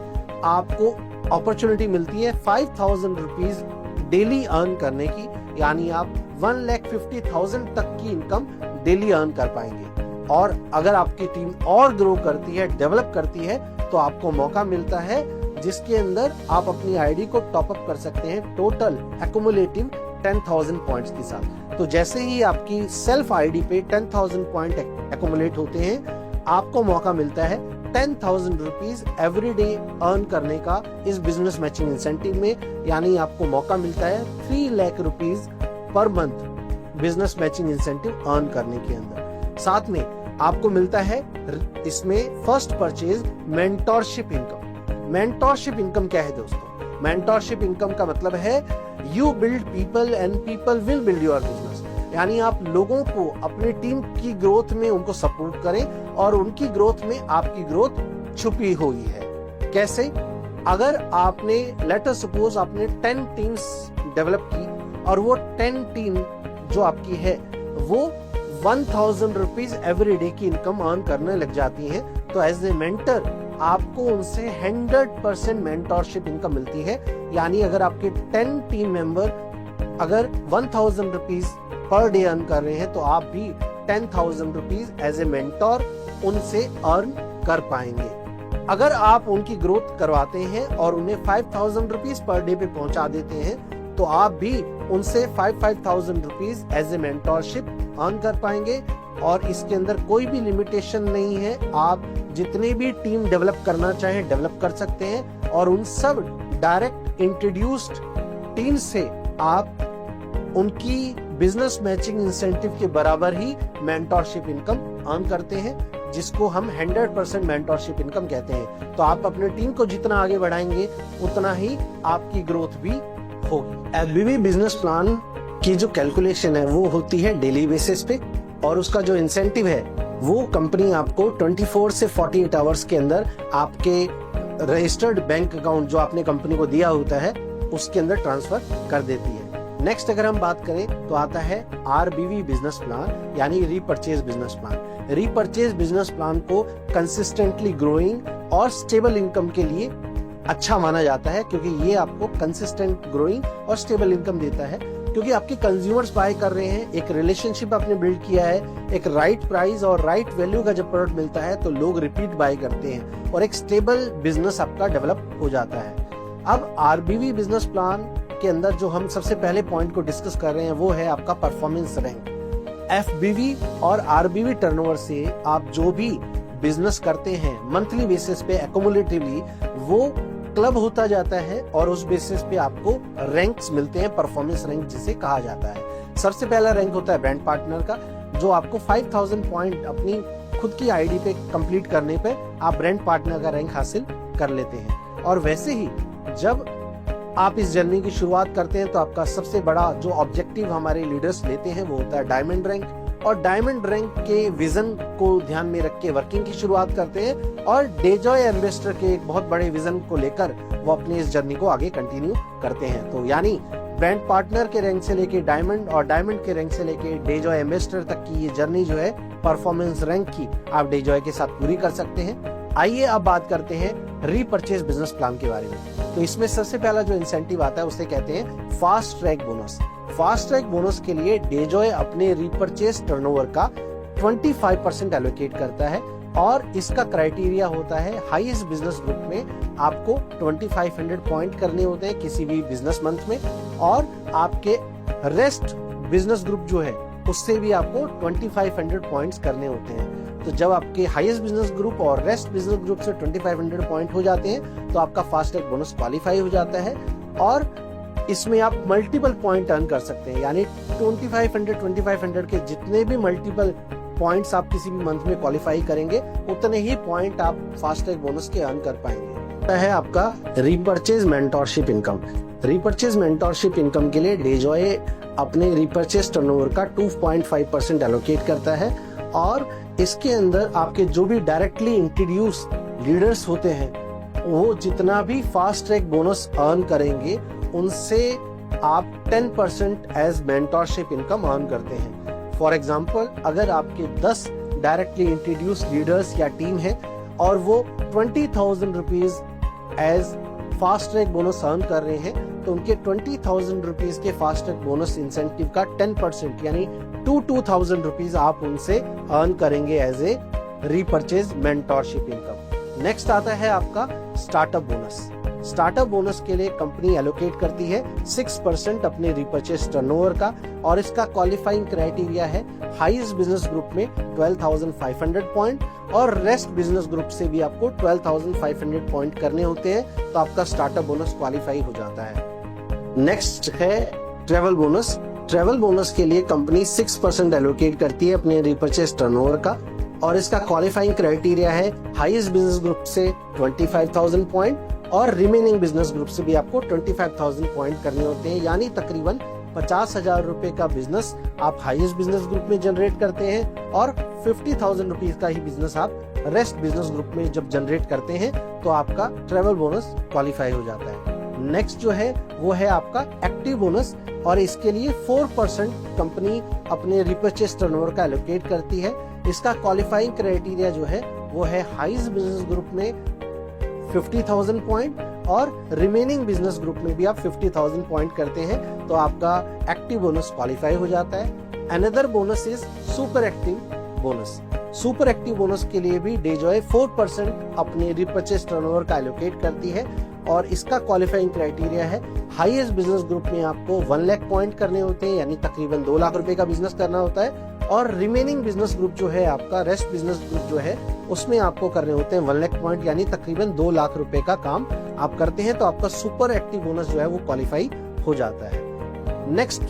आपको अपॉर्चुनिटी मिलती है 5000 रुपीस डेली अर्न करने की। यानी आप 1,50,000 तक की इनकम डेली अर्न कर पाएंगे। और अगर आपकी टीम और ग्रो करती है, डेवलप करती है, तो आपको मौका मिलता है जिसके अंदर आप अपनी आईडी को टॉप अप कर सकते हैं टोटल एक्युमुलेटिव 10,000 पॉइंट्स के साथ। तो जैसे ही आपकी सेल्फ आईडी पे 10,000 पॉइंट एक्युमुलेट होते हैं, आपको मौका मिलता है 10,000 रुपीज एवरी डे अर्न करने का इस बिजनेस मैचिंग इंसेंटिव में। यानी आपको मौका मिलता है 3 lakh rupees per month business matching incentive earn करने के अंदर। साथ में आपको मिलता है इसमें first purchase mentorship income. Mentorship income क्या है दोस्तों? मेंटोरशिप इनकम का मतलब है you build people and people will build your business. यानी आप लोगों को अपनी टीम की ग्रोथ में उनको सपोर्ट करें और उनकी ग्रोथ में आपकी ग्रोथ छुपी हुई है। कैसे? अगर आपने लेटर सपोज आपने 10 टीम्स डेवलप की और वो 10 टीम जो आपकी है वो 1000 रुपीज एवरी डे की इनकम अर्न करने लग जाती है, तो एज ए मेंटर आपको उनसे 100% मेंटोरशिप इनकम मिलती है। यानी अगर आपके 10 टीम मेंबर अगर 1000 रुपीज पर डे अर्न कर रहे हैं, तो आप भी 10,000 रुपीज एज ए मेंटोर उनसे अर्न कर पाएंगे। अगर आप उनकी ग्रोथ करवाते हैं और उन्हें 5,000 रुपीज पर डे पे पहुंचा देते हैं, तो आप भी उनसे 5,000 rupees as a mentorship earn कर पाएंगे। और इसके अंदर कोई भी लिमिटेशन नहीं है, आप जितने भी टीम डेवलप करना चाहें डेवलप कर सकते हैं, और उन सब डायरेक्ट इंट्रोड्यूस्ड टीम से आप उनकी बिजनेस मैचिंग इंसेंटिव के बराबर ही मेंटोरशिप इनकम अर्न करते हैं, जिसको हम 100% मेंटोरशिप इनकम कहते हैं। तो आप अपने टीम को जितना आगे बढ़ाएंगे उतना ही आपकी ग्रोथ भी होगी। एफबीवी बिजनेस प्लान की जो कैलकुलेशन है वो होती है डेली बेसिस पे, और उसका जो इंसेंटिव है वो कंपनी आपको 24 से 48 आवर्स के अंदर आपके रजिस्टर्ड बैंक अकाउंट जो आपने कंपनी को दिया होता है उसके अंदर ट्रांसफर कर देती है। नेक्स्ट अगर हम बात करें तो आता है आरबीवी बिजनेस प्लान, यानी repurchase business plan. Repurchase business plan को कंसिस्टेंटली ग्रोइंग और स्टेबल इनकम के लिए अच्छा माना जाता है, क्योंकि ये आपको कंसिस्टेंट ग्रोइंग और स्टेबल इनकम देता है, क्योंकि आपके कंज्यूमर्स बाय कर रहे हैं, एक रिलेशनशिप आपने बिल्ड किया है, एक राइट प्राइस और राइट वैल्यू का जब प्रोडक्ट मिलता है तो लोग रिपीट बाय करते हैं और एक स्टेबल बिजनेस आपका डेवलप हो जाता है। अब आरबीवी बिजनेस प्लान के अंदर जो हम सबसे पहले पॉइंट को डिस्कस कर रहे हैं वो है आपका परफॉर्मेंस रैंक। एफबीवी और आरबीवी टर्नओवर से आप जो भी बिजनेस करते हैं मंथली बेसिस पे एक्युमुलेटिवली वो क्लब होता जाता है, और उस बेसिस पे आपको रैंक्स मिलते हैं, परफॉर्मेंस रैंक जिसे कहा जाता है। सबसे पहला रैंक होता है ब्रांड पार्टनर का, जो आपको 5000 पॉइंट अपनी खुद की आईडी पे कंप्लीट करने पे आप ब्रांड पार्टनर का रैंक हासिल कर लेते हैं। और वैसे ही जब आप इस जर्नी की शुरुआत करते हैं तो आपका सबसे बड़ा जो ऑब्जेक्टिव हमारे लीडर्स लेते हैं वो होता है डायमंड रैंक, और डायमंड रैंक के विजन को ध्यान में रख के वर्किंग की शुरुआत करते हैं, और डेजॉय एम्बेसडर के एक बहुत बड़े विजन को लेकर वो अपनी इस जर्नी को आगे कंटिन्यू करते हैं। तो यानी ब्रांड पार्टनर के रैंक से लेके डायमंड और डायमंड के रैंक से लेके डेजॉय एम्बेसडर तक की ये जर्नी जो है परफॉर्मेंस रैंक की आप डेजॉय के साथ पूरी कर सकते हैं। आइए अब बात करते हैं रीपरचेज बिजनेस प्लान के बारे में। तो इसमें सबसे पहला जो इंसेंटिव आता है उसे कहते हैं fast track bonus. Fast track bonus के लिए डेजॉय अपने रीपरचेज टर्नओवर का 25% एलोकेट करता है और इसका क्राइटेरिया होता है हाईएस्ट बिजनेस ग्रुप में आपको 2500 पॉइंट करने होते हैं किसी भी बिजनेस मंथ में, और आपके रेस्ट बिजनेस ग्रुप जो है उससे भी आपको 2500 पॉइंट्स करने होते हैं। तो जब आपके हाईएस्ट बिजनेस ग्रुप और रेस्ट बिजनेस ग्रुप से 2500 पॉइंट हो जाते हैं तो आपका फास्ट ट्रैक बोनस क्वालिफाई हो जाता है और इसमें आप मल्टीपल पॉइंट अर्न कर सकते हैं। यानी 2500 के जितने भी मल्टीपल पॉइंट्स आप किसी भी मंथ में क्वालिफाई करेंगे उतने ही पॉइंट आप फास्ट ट्रैक बोनस के अर्न कर पाएंगे। है आपका repurchase mentorship income. Repurchase mentorship income के लिए डेजॉय अपने रीपरचेज टर्नओवर का 2.5% एलोकेट करता है और इसके अंदर आपके जो भी डायरेक्टली इंट्रोड्यूस लीडर्स होते हैं वो जितना भी फास्ट ट्रैक बोनस अर्न करेंगे उनसे आप 10% एज मेंटरशिप इनकम अर्न करते हैं। फॉर एग्जाम्पल, अगर आपके 10 डायरेक्टली इंट्रोड्यूस लीडर्स या टीम है और वो 20,000 rupees as fast track bonus earn कर रहे हैं तो उनके 20,000 रुपीज के फास्ट ट्रैक बोनस इंसेंटिव का 10% यानी 2,000 रुपीज आप उनसे अर्न करेंगे as a repurchase mentorship income. Next आता है आपका स्टार्टअप बोनस। स्टार्टअप बोनस के लिए कंपनी एलोकेट करती है 6% अपने रीपरचेज टर्नओवर का और इसका क्वालिफाइंग क्राइटेरिया है हाईएस्ट बिजनेस ग्रुप में 12,500 पॉइंट और रेस्ट बिजनेस ग्रुप से भी आपको 12,500 पॉइंट करने होते हैं तो आपका स्टार्टअप बोनस क्वालिफाई हो जाता है। नेक्स्ट है ट्रेवल बोनस। ट्रेवल बोनस के लिए कंपनी 6% एलोकेट करती है अपने रीपरचेज टर्नओवर का और इसका क्वालिफाइंग क्राइटेरिया है हाईएस्ट बिजनेस ग्रुप से 25,000 पॉइंट और रिमेनिंग बिजनेस ग्रुप से भी आपको 25,000 पॉइंट करने होते हैं। यानी तकरीबन 50,000 रुपए का बिजनेस आप हाईएस्ट बिजनेस ग्रुप में जनरेट करते हैं और 50,000 रुपीज का ही बिजनेस आप रेस्ट बिजनेस ग्रुप में जब जनरेट करते हैं तो आपका ट्रेवल बोनस क्वालिफाई हो जाता है। नेक्स्ट जो है वो है आपका एक्टिव बोनस और इसके लिए 4% कंपनी अपने रीपरचेज टर्नओवर का एलोकेट करती है। इसका क्वालिफाइंग क्राइटेरिया जो है वो है हाईएस्ट बिजनेस ग्रुप में 50,000 पॉइंट और रिमेनिंग बिजनेस ग्रुप में भी आप 50,000 पॉइंट करते हैं तो आपका एक्टिव बोनस क्वालिफाई हो जाता है। Another bonus is super active bonus. Super active bonus के लिए भी डेजॉय 4% अपने रीपरचेज टर्नओवर का एलोकेट करती है और इसका क्वालिफाइंग क्राइटेरिया है हाईएस्ट बिजनेस ग्रुप में आपको 1 लाख पॉइंट करने होते हैं यानी तकरीबन 2 लाख रुपए का बिजनेस करना होता है और रिमेनिंग बिजनेस ग्रुप जो है आपका रेस्ट बिजनेस ग्रुप जो है उसमें आपको करने होते हैं 1 लाख पॉइंट यानी तकरीबन 2 लाख रुपए का काम आप करते हैं तो आपका सुपर एक्टिव बोनस जो है वो क्वालिफाई हो जाता है। नेक्स्ट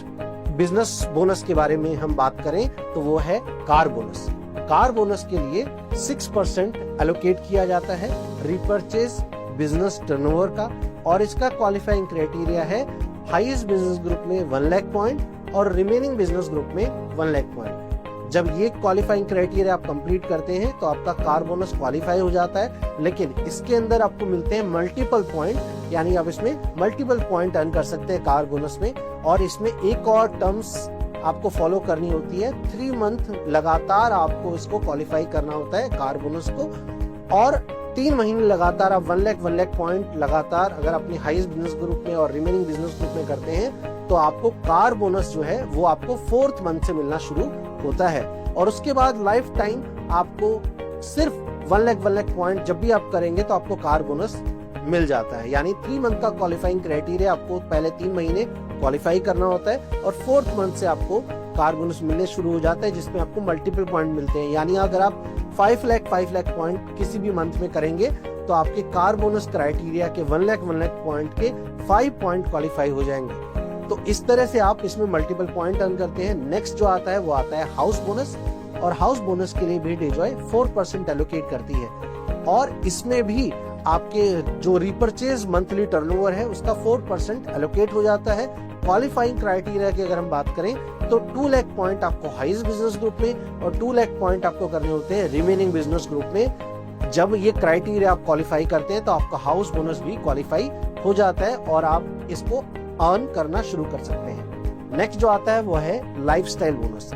बिजनेस बोनस के बारे में हम बात करें तो वो है कार बोनस। कार बोनस के लिए 6% एलोकेट किया जाता है रीपरचेज बिजनेस टर्नओवर का और इसका क्वालिफाइंग क्राइटेरिया है हाईएस्ट बिजनेस ग्रुप में 1 लाख पॉइंट और रिमेनिंग बिजनेस ग्रुप में 1 लाख पॉइंट। जब ये क्वालिफाइंग क्राइटेरिया आप कंप्लीट करते हैं तो आपका कार बोनस क्वालिफाई हो जाता है, लेकिन इसके अंदर आपको मिलते हैं मल्टीपल पॉइंट यानी आप इसमें मल्टीपल पॉइंट अर्न कर सकते हैं कार बोनस में। और इसमें एक और टर्म्स आपको फॉलो करनी होती है, 3 मंथ लगातार आपको इसको क्वालिफाई करना होता है कार बोनस को और 3 महीने लगातार आप 1 लाख पॉइंट लगातार अगर अपनी हाईएस्ट बिजनेस ग्रुप में और रिमेनिंग बिजनेस ग्रुप में करते हैं तो आपको कार बोनस जो है वो आपको 4th मंथ से मिलना शुरू होता है और उसके बाद लाइफ टाइम आपको सिर्फ 1 लाख पॉइंट जब भी आप करेंगे तो आपको कार बोनस मिल जाता है। यानी 3 मंथ का क्वालिफाइंग क्राइटेरिया आपको पहले 3 महीने क्वालिफाई करना होता है और 4th मंथ से आपको कार बोनस मिलने शुरू हो जाता है जिसमें आपको मल्टीपल पॉइंट मिलते हैं। यानी अगर आप 5 लाख पॉइंट किसी भी मंथ में करेंगे तो आपके कार बोनस क्राइटेरिया के 1 लाख पॉइंट के 5 पॉइंट क्वालिफाई हो जाएंगे। तो इस तरह से आप इसमें मल्टीपल पॉइंट अर्न करते हैं। नेक्स्ट जो आता है वो आता है हाउस बोनस और हाउस बोनस के लिए भी डेजॉय 4% एलोकेट करती है और इसमें भी आपके जो रिपर्चेज मंथली टर्नओवर है उसका 4% एलोकेट हो जाता है। क्वालिफाइंग क्राइटेरिया की अगर हम बात करें तो 2 लाख पॉइंट आपको हाईएस्ट बिजनेस ग्रुप में और 2 लाख पॉइंट आपको करने होते हैं रिमेनिंग बिजनेस ग्रुप में। जब ये क्राइटेरिया आप क्वालिफाई करते हैं तो आपका हाउस बोनस भी क्वालिफाई हो जाता है और आप इसको अर्न करना शुरू कर सकते हैं। नेक्स्ट जो आता है वो है लाइफस्टाइल बोनस।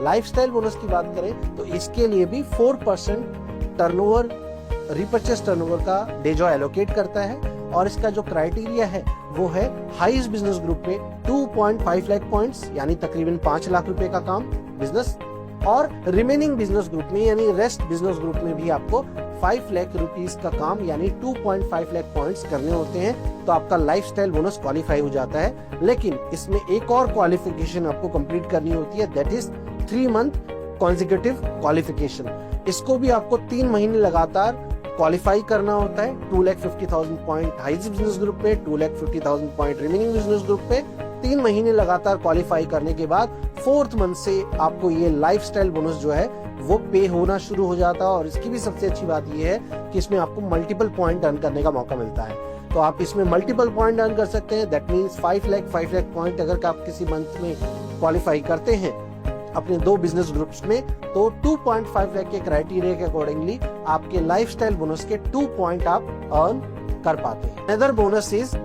लाइफस्टाइल बोनस की बात करें तो इसके लिए भी 4% टर्नओवर, रिपर्चेस टर्नओवर का डेजॉय एलोकेट करता है और इसका जो क्राइटेरिया है वो है हाईएस्ट बिजनेस ग्रुप में 2.5 लाख पॉइंट्स यानी तकरीबन 5 लाख रुपए का काम बिजनेस, और रिमेनिंग बिजनेस ग्रुप में यानी रेस्ट बिजनेस ग्रुप में भी आपको 5 लाख रुपीस का काम यानी 2.5 लाख पॉइंट्स करने होते हैं तो आपका लाइफस्टाइल बोनस क्वालिफाई हो जाता है। लेकिन इसमें एक और क्वालिफिकेशन आपको कंप्लीट करनी होती है, that is 3 month consecutive qualification. इसको भी आपको 3 महीने लगातार क्वालिफाई करना होता है। 2,50,000 पॉइंट हाईएस्ट बिजनेस ग्रुप पे, 2,50,000 पॉइंट रिमेनिंग बिजनेस ग्रुप पे 3 महीने लगातार क्वालिफाई करने के बाद 4th मंथ से आपको ये लाइफस्टाइल बोनस जो है वो पे होना शुरू हो जाता है। और इसकी भी सबसे अच्छी बात ये है कि इसमें आपको मल्टीपल पॉइंट अर्न करने का मौका मिलता है, तो आप इसमें मल्टीपल पॉइंट अर्न कर सकते हैं। दैट मीन्स 5 लाख पॉइंट अगर आप किसी मंथ में क्वालिफाई करते हैं अपने 2 बिजनेस ग्रुप्स में तो 2.5 लाख के क्राइटेरिया के अकॉर्डिंगली आपके लाइफस्टाइल बोनस के 2 पॉइंट आप अर्न कर पाते हैं। Another bonus is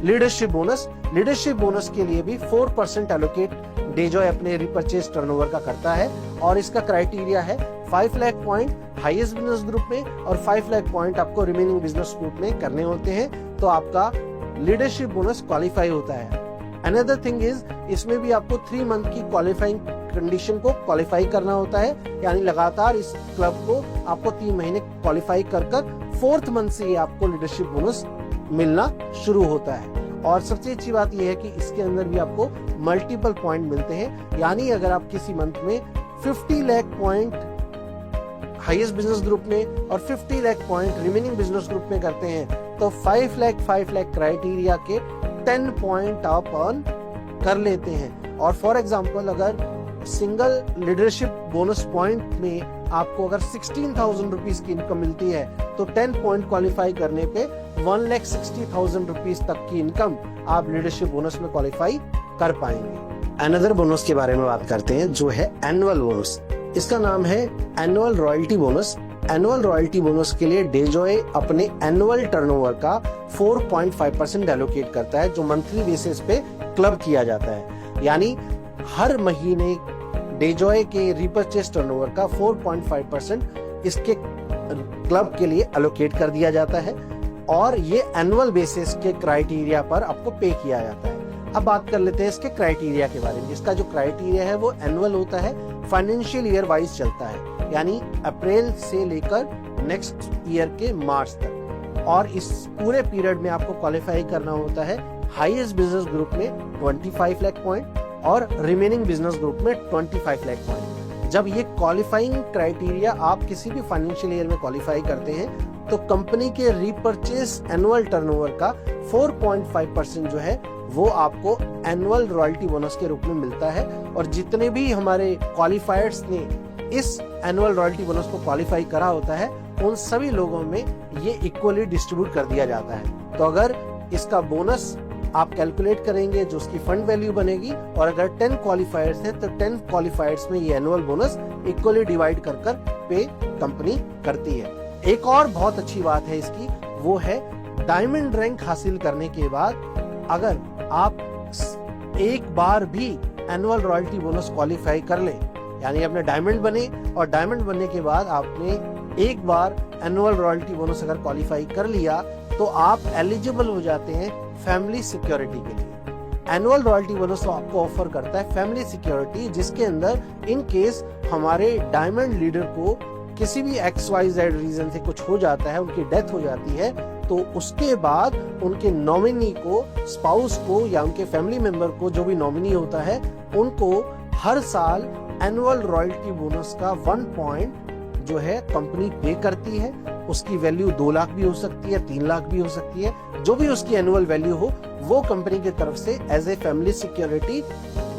leadership bonus. Leadership bonus के लिए भी 4% एलोकेट डेजॉय अपने रिपर्चेस टर्नओवर का करता है और इसका क्राइटेरिया है 5 lakh point highest business group में और 5 लाख पॉइंट आपको रिमेनिंग बिजनेस ग्रुप में करने होते हैं तो आपका लीडरशिप बोनस क्वालिफाई होता है। अनदर थिंग इज इसमें भी आपको 3 मंथ की क्वालिफाइंग कंडीशन को क्वालिफाई करना होता है, यानी लगातार इस क्लब को आपको 3 महीने क्वालिफाई कर 4th मंथ से आपको लीडरशिप बोनस मिलना शुरू होता है। और सबसे अच्छी बात यह है कि इसके अंदर भी आपको मल्टीपल पॉइंट मिलते हैं, यानी अगर आप किसी मंथ में 50 lakh point highest business group में और 50 lakh point remaining business group में करते हैं तो 5 लाख क्राइटेरिया के 10 पॉइंट आप अर्न कर लेते हैं। और फॉर एग्जांपल अगर सिंगल लीडरशिप बोनस पॉइंट में आपको अगर 16,000 रुपीस की इनकम मिलती है तो 10 पॉइंट क्वालिफाई करने पे 1,60,000 रुपीस तक की इनकम आप लीडरशिप बोनस में क्वालिफाई कर पाएंगे। अनदर बोनस के बारे में बात करते हैं जो है एनुअल बोनस। इसका नाम है annual royalty bonus. Annual royalty bonus के लिए डेजॉय अपने एनुअल टर्नओवर का 4.5% एलोकेट करता है जो मंथली बेसिस पे क्लब किया जाता है, यानी हर महीने डेजॉय के रिपर्चेस टर्नओवर का 4.5% इसके क्लब के लिए एलोकेट कर दिया जाता है और ये एनुअल बेसिस के क्राइटेरिया पर आपको पे किया जाता है। अब बात कर लेते हैं इसके क्राइटेरिया के बारे में। इसका जो क्राइटेरिया है वो एनुअल होता है, फाइनेंशियल ईयर वाइज चलता है, यानी अप्रैल से लेकर नेक्स्ट ईयर के मार्च तक। और इस पूरे पीरियड में आपको क्वालिफाई करना होता है हाईएस्ट बिजनेस ग्रुप में 25 लाख पॉइंट और रिमेनिंग बिजनेस ग्रुप में 25 लाख पॉइंट। जब ये क्वालिफाइंग क्राइटेरिया आप किसी भी फाइनेंशियल ईयर में क्वालिफाई करते हैं तो कंपनी के रीपर्चेस एनुअल टर्नओवर का 4.5% जो है वो आपको एनुअल रॉयल्टी बोनस के रूप में मिलता है। और जितने भी हमारे क्वालिफायर्स ने इस एनुअल रॉयल्टी बोनस को क्वालिफाई करा होता है उन सभी लोगों में ये इक्वली डिस्ट्रीब्यूट कर दिया जाता है। तो अगर इसका बोनस आप कैलकुलेट करेंगे जो उसकी फंड वैल्यू बनेगी और अगर 10 क्वालिफायर्स हैं तो 10 क्वालिफायर्स में ये एनुअल बोनस इक्वली डिवाइड कर पे कंपनी करती है। एक और बहुत अच्छी बात है इसकी, वो है डायमंड रैंक हासिल करने के बाद अगर आप एक बार भी एनुअल रॉयल्टी बोनस क्वालिफाई कर लें, यानी अपने डायमंड बने और डायमंड बनने के बाद आपने एक बार एनुअल रॉयल्टी बोनस अगर क्वालिफाई कर लिया तो आप एलिजिबल हो जाते हैं फैमिली सिक्योरिटी के लिए। एनुअल रॉयल्टी बोनस तो आपको ऑफर करता है फैमिली सिक्योरिटी, जिसके अंदर इन केस हमारे डायमंड लीडर को किसी भी XYZ रीजन से कुछ हो जाता है, उनकी डेथ हो जाती है, तो उसके बाद उनके नॉमिनी को, स्पाउस को या उनके फैमिली मेंबर को, जो भी नॉमिनी होता है, उनको हर साल एनुअल रॉयल्टी बोनस का 1 पॉइंट जो है कंपनी पे करती है। उसकी वैल्यू 2 लाख भी हो सकती है, 3 लाख भी हो सकती है, जो भी उसकी एनुअल वैल्यू हो वो कंपनी की तरफ से एज ए फैमिली सिक्योरिटी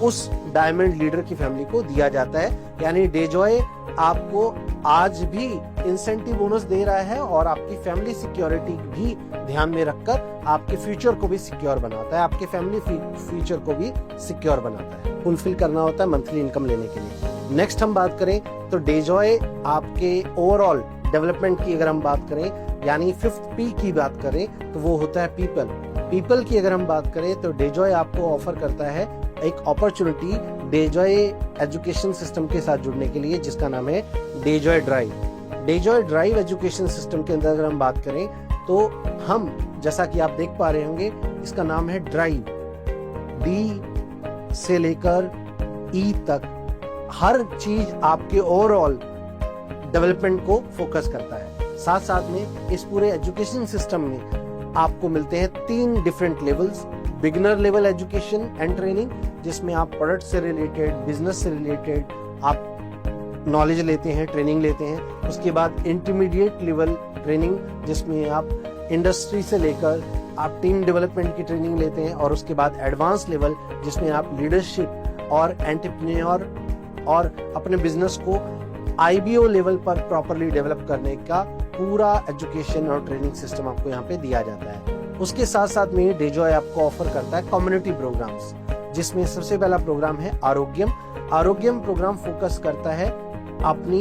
उस डायमंड लीडर की फैमिली को दिया जाता है। यानी डेजॉय आपको आज भी इंसेंटिव बोनस दे रहा है और आपकी फैमिली सिक्योरिटी भी ध्यान में रखकर आपके फ्यूचर को भी सिक्योर बनाता है, आपके फैमिली फ्यूचर को भी सिक्योर बनाता है, फुलफिल करना होता है मंथली इनकम लेने के लिए। नेक्स्ट हम बात करें तो डेजॉय आपके ओवरऑल डेवलपमेंट की अगर हम बात करें, यानी 5th P की बात करें तो वो होता है पीपल। पीपल की अगर हम बात करें तो डेजॉय आपको ऑफर करता है एक अपॉर्चुनिटी डेजॉय एजुकेशन सिस्टम के साथ जुड़ने के लिए, जिसका नाम है Dejoy drive. Dejoy drive education system के अंदर अगर हम बात करें तो हम, जैसा कि आप देख पा रहे होंगे, इसका नाम है ड्राइव। डी से लेकर ई तक हर चीज आपके ओवरऑल डेवलपमेंट को फोकस करता है। साथ साथ में इस पूरे एजुकेशन सिस्टम में आपको मिलते हैं 3 different levels. Beginner level education and training, जिसमें आप प्रोडक्ट से रिलेटेड, बिजनेस से रिलेटेड आप नॉलेज लेते हैं, ट्रेनिंग लेते हैं। उसके बाद इंटरमीडिएट लेवल ट्रेनिंग, जिसमें आप इंडस्ट्री से लेकर आप टीम डेवलपमेंट की ट्रेनिंग लेते हैं। और उसके बाद एडवांस लेवल, जिसमें आप लीडरशिप और एंटरप्रेन्योर और अपने बिजनेस को IBO लेवल पर प्रॉपरली डेवलप करने का पूरा एजुकेशन और ट्रेनिंग सिस्टम आपको यहाँ पे दिया जाता है। उसके साथ साथ में डेजॉय आपको ऑफर करता है कम्युनिटी प्रोग्राम्स, जिसमें सबसे पहला प्रोग्राम है आरोग्यम। आरोग्यम प्रोग्राम फोकस करता है अपनी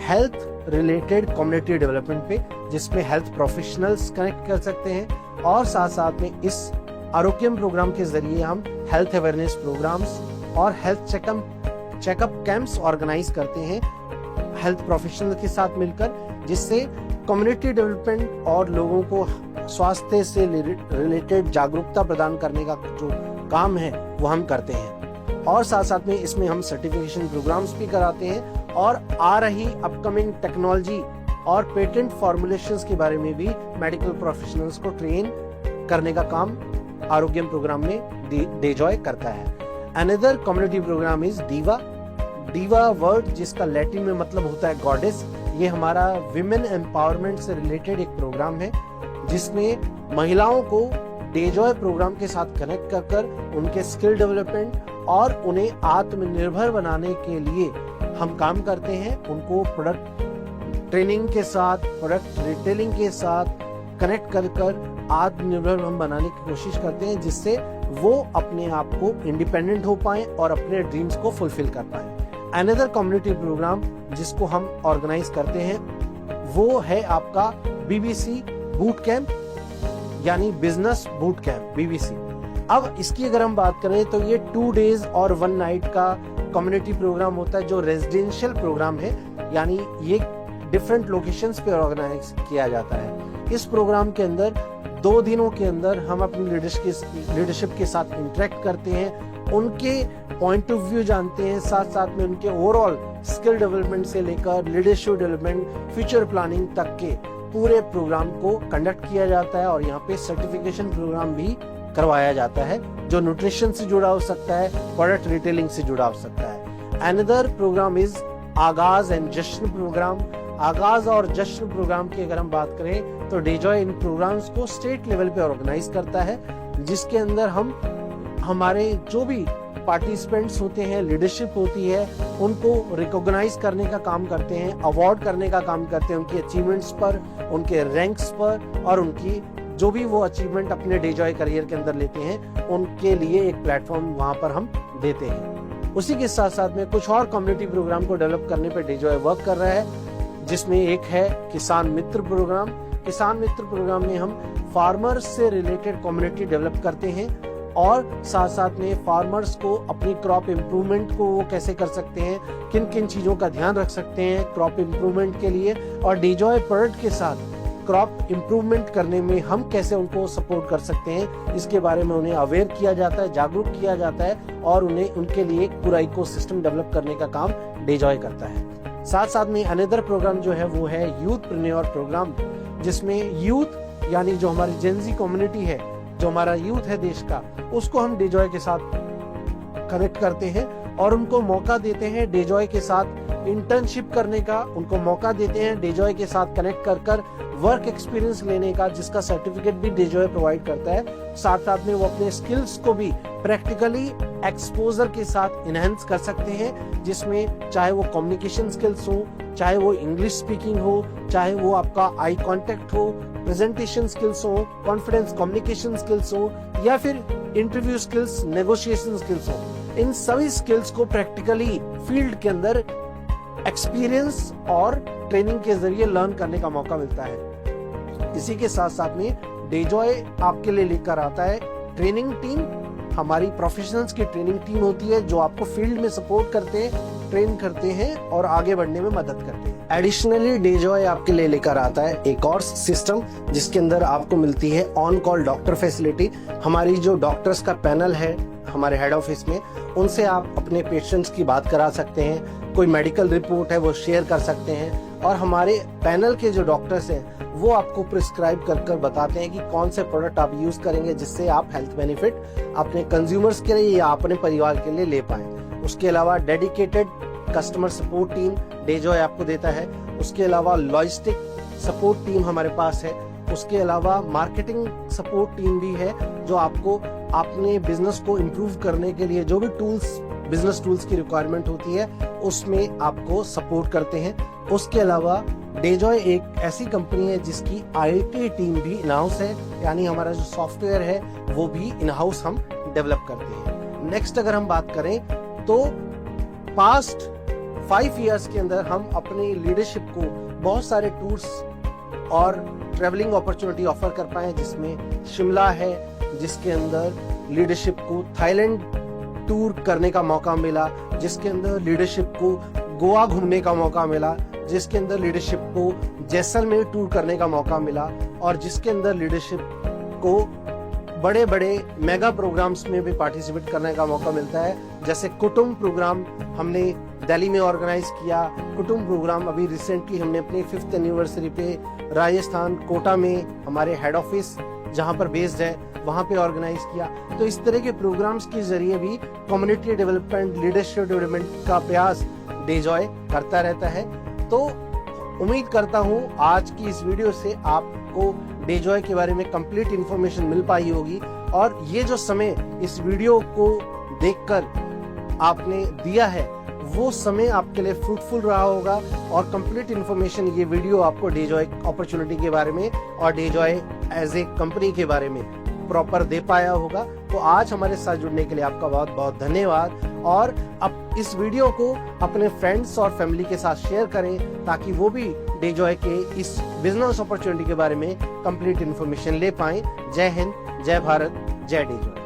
हेल्थ रिलेटेड कम्युनिटी डेवलपमेंट पे, जिसमें हेल्थ प्रोफेशनल्स कनेक्ट कर सकते हैं। और साथ साथ में इस आरोग्यम प्रोग्राम के जरिए हम हेल्थ अवेयरनेस प्रोग्राम्स और हेल्थ चेकअप कैंप्स ऑर्गेनाइज करते हैं हेल्थ प्रोफेशनल के साथ मिलकर, जिससे कम्युनिटी डेवलपमेंट और लोगों को स्वास्थ्य से रिलेटेड जागरूकता प्रदान करने का जो काम है वो हम करते हैं। और साथ साथ में इसमें हम सर्टिफिकेशन प्रोग्राम्स भी कराते हैं और आ रही अपकमिंग टेक्नोलॉजी और पेटेंट फॉर्मुलेशंस के बारे में भी मेडिकल प्रोफेशनल्स को ट्रेन करने का काम आरोग्यम प्रोग्राम में डेजॉय करता है। Another community program is diva. Diva word, जिसका लैटिन में मतलब होता है गॉडेस, ये हमारा विमेन एम्पावरमेंट से रिलेटेड एक प्रोग्राम है, जिसमें महिलाओं को डेजॉय प्रोग्राम के साथ कनेक्ट कर उनके स्किल डेवलपमेंट और उन्हें आत्मनिर्भर बनाने के लिए हम काम करते हैं। उनको प्रोडक्ट ट्रेनिंग के साथ, प्रोडक्ट रिटेलिंग के साथ कनेक्ट कर आत्मनिर्भर हम बनाने की कोशिश करते हैं, जिससे वो अपने आप को इंडिपेंडेंट हो पाए और अपने ड्रीम्स को फुलफिल कर पाए। अनदर कम्युनिटी प्रोग्राम जिसको हम ऑर्गेनाइज करते हैं वो है आपका BBC बूट कैंप, यानी बिजनेस बूट कैंप BBC। अब इसकी अगर हम बात करें तो ये 2 days और 1 night का कम्युनिटी प्रोग्राम होता है, जो रेजिडेंशियल प्रोग्राम है, यानी ये डिफरेंट लोकेशंस पे ऑर्गेनाइज किया जाता है। इस प्रोग्राम के अंदर 2 दिनों के अंदर हम अपनी लीडरशिप के साथ इंटरेक्ट करते हैं, उनके पॉइंट ऑफ व्यू जानते हैं, साथ साथ में उनके ओवरऑल स्किल डेवलपमेंट से लेकर लीडरशिप डेवलपमेंट, फ्यूचर प्लानिंग तक के पूरे प्रोग्राम को कंडक्ट किया जाता है। और यहाँ पे सर्टिफिकेशन प्रोग्राम भी करवाया जाता है, जो न्यूट्रिशन से जुड़ा हो सकता है, प्रोडक्ट रिटेलिंग से जुड़ा हो सकता है। अनदर प्रोग्राम इज आगाज एंड जश्न प्रोग्राम। आगाज और जश्न प्रोग्राम की अगर हम बात करें तो डेजॉय इन प्रोग्राम्स को स्टेट लेवल पे ऑर्गेनाइज करता है, जिसके अंदर हम हमारे जो भी पार्टिसिपेंट्स होते हैं, लीडरशिप होती है, उनको रिकॉग्नाइज करने का काम करते हैं, अवार्ड करने का काम करते हैं उनकी अचीवमेंट्स पर, उनके रैंक्स पर, और उनकी जो भी वो अचीवमेंट अपने डेजॉय करियर के अंदर लेते हैं उनके लिए एक प्लेटफॉर्म वहां पर हम देते हैं। उसी के साथ साथ में कुछ और कम्युनिटी प्रोग्राम को डेवलप करने पर डेजॉय वर्क कर रहा है, जिसमें एक है किसान मित्र प्रोग्राम। किसान मित्र प्रोग्राम में हम फार्मर्स से रिलेटेड कम्युनिटी डेवलप करते हैं और साथ साथ में फार्मर्स को अपनी क्रॉप इम्प्रूवमेंट को वो कैसे कर सकते हैं, किन किन चीजों का ध्यान रख सकते हैं क्रॉप इम्प्रूवमेंट के लिए, और डेजॉय प्रोडक्ट के साथ क्रॉप इम्प्रूवमेंट करने में हम कैसे उनको सपोर्ट कर सकते हैं, इसके बारे में उन्हें अवेयर किया जाता है, जागरूक किया जाता है और उन्हें उनके लिए एक पूरा इकोसिस्टम डेवलप करने का काम डेजॉय करता है। साथ साथ में अनदर प्रोग्राम जो है वो है यूथप्रेन्योर प्रोग्राम, जिसमें यूथ यानी जो हमारी जेनजी कम्युनिटी है, जो हमारा यूथ है देश का, उसको हम डेजॉय के साथ कनेक्ट करते हैं और उनको मौका देते हैं डेजॉय के साथ इंटर्नशिप करने का, उनको मौका देते हैं डेजॉय के साथ कनेक्ट कर वर्क एक्सपीरियंस लेने का, जिसका सर्टिफिकेट भी डेजॉय प्रोवाइड करता है। साथ साथ में वो अपने स्किल्स को भी प्रैक्टिकली एक्सपोजर के साथ इनहेंस कर सकते हैं, जिसमें चाहे वो कम्युनिकेशन स्किल्स हो, चाहे वो इंग्लिश स्पीकिंग हो, चाहे वो आपका आई कांटेक्ट हो, प्रेजेंटेशन स्किल्स हो, कॉन्फिडेंस कम्युनिकेशन स्किल्स हो, या फिर इंटरव्यू स्किल्स, नेगोशिएशन स्किल्स हो। इन सभी स्किल्स को प्रैक्टिकली फील्ड के अंदर एक्सपीरियंस और ट्रेनिंग के जरिए लर्न करने का मौका मिलता है। इसी के साथ साथ में डेजॉय आपके लिए लेकर आता है ट्रेनिंग टीम। हमारी प्रोफेशनल्स की ट्रेनिंग टीम होती है जो आपको फील्ड में सपोर्ट करते हैं, ट्रेन करते हैं और आगे बढ़ने में मदद करते हैं। एडिशनली डेजॉय आपके लिए लेकर आता है एक और सिस्टम जिसके अंदर आपको मिलती है ऑन कॉल डॉक्टर फैसिलिटी। हमारी जो डॉक्टर्स का पैनल है हमारे हेड ऑफिस में, उनसे आप अपने पेशेंट्स की बात करा सकते हैं, कोई मेडिकल रिपोर्ट है वो शेयर कर सकते हैं और हमारे पैनल के जो डॉक्टर्स हैं वो आपको प्रिस्क्राइब कर बताते हैं कि कौन से प्रोडक्ट आप यूज करेंगे जिससे आप हेल्थ बेनिफिट अपने कंज्यूमर्स के लिए या अपने परिवार के लिए ले पाएं। उसके अलावा dedicated customer support team Dejoy आपको देता है। उसके अलावा लॉजिस्टिक सपोर्ट टीम हमारे पास है। उसके अलावा मार्केटिंग सपोर्ट टीम भी है जो आपको अपने बिजनेस को इम्प्रूव करने के लिए जो भी टूल्स, बिजनेस टूल्स की रिक्वायरमेंट होती है उसमें आपको सपोर्ट करते हैं। उसके अलावा डेजॉय एक ऐसी कंपनी है जिसकी आईटी टीम भी इन हाउस है, यानी हमारा जो सॉफ्टवेयर है वो भी इन हाउस हम डेवलप करते हैं। नेक्स्ट अगर हम बात करें तो पास्ट 5 इयर्स के अंदर हम अपनी लीडरशिप को बहुत सारे टूर्स और ट्रेवलिंग अपॉर्चुनिटी ऑफर कर पाए, जिसमें शिमला है जिसके अंदर लीडरशिप को थाईलैंड टूर करने का मौका मिला, जिसके अंदर लीडरशिप को गोवा घूमने का मौका मिला, जिसके अंदर लीडरशिप को जैसलमेर टूर करने का मौका मिला और जिसके अंदर लीडरशिप को बड़े बड़े मेगा प्रोग्राम्स में भी पार्टिसिपेट करने का मौका मिलता है। जैसे कुटुंब प्रोग्राम हमने दिल्ली में ऑर्गेनाइज किया। कुटुंब प्रोग्राम अभी रिसेंटली हमने अपनी 5th एनिवर्सरी पे राजस्थान कोटा में हमारे हेड ऑफिस जहां पर बेस्ड है वहां पे ऑर्गेनाइज किया। तो इस तरह के प्रोग्राम्स के जरिए भी कम्युनिटी डेवलपमेंट, लीडरशिप डेवलपमेंट का प्रयास डेजॉय करता रहता है। तो उम्मीद करता हूं आज की इस वीडियो से आपको डेजॉय के बारे में कंप्लीट इंफॉर्मेशन मिल पाई होगी और ये जो समय इस वीडियो को देखकर आपने दिया है वो समय आपके लिए फ्रूटफुल रहा होगा और कंप्लीट इंफॉर्मेशन ये वीडियो आपको डेजॉय अपॉर्चुनिटी के बारे में और डेजॉय एज ए कंपनी के बारे में प्रॉपर दे पाया होगा। तो आज हमारे साथ जुड़ने के लिए आपका बहुत बहुत धन्यवाद और अब इस वीडियो को अपने फ्रेंड्स और फैमिली के साथ शेयर करें ताकि वो भी डेजॉय के इस बिजनेस अपॉर्चुनिटी के बारे में कंप्लीट इंफॉर्मेशन ले पाएं। जय हिंद, जय भारत, जय डेजॉय।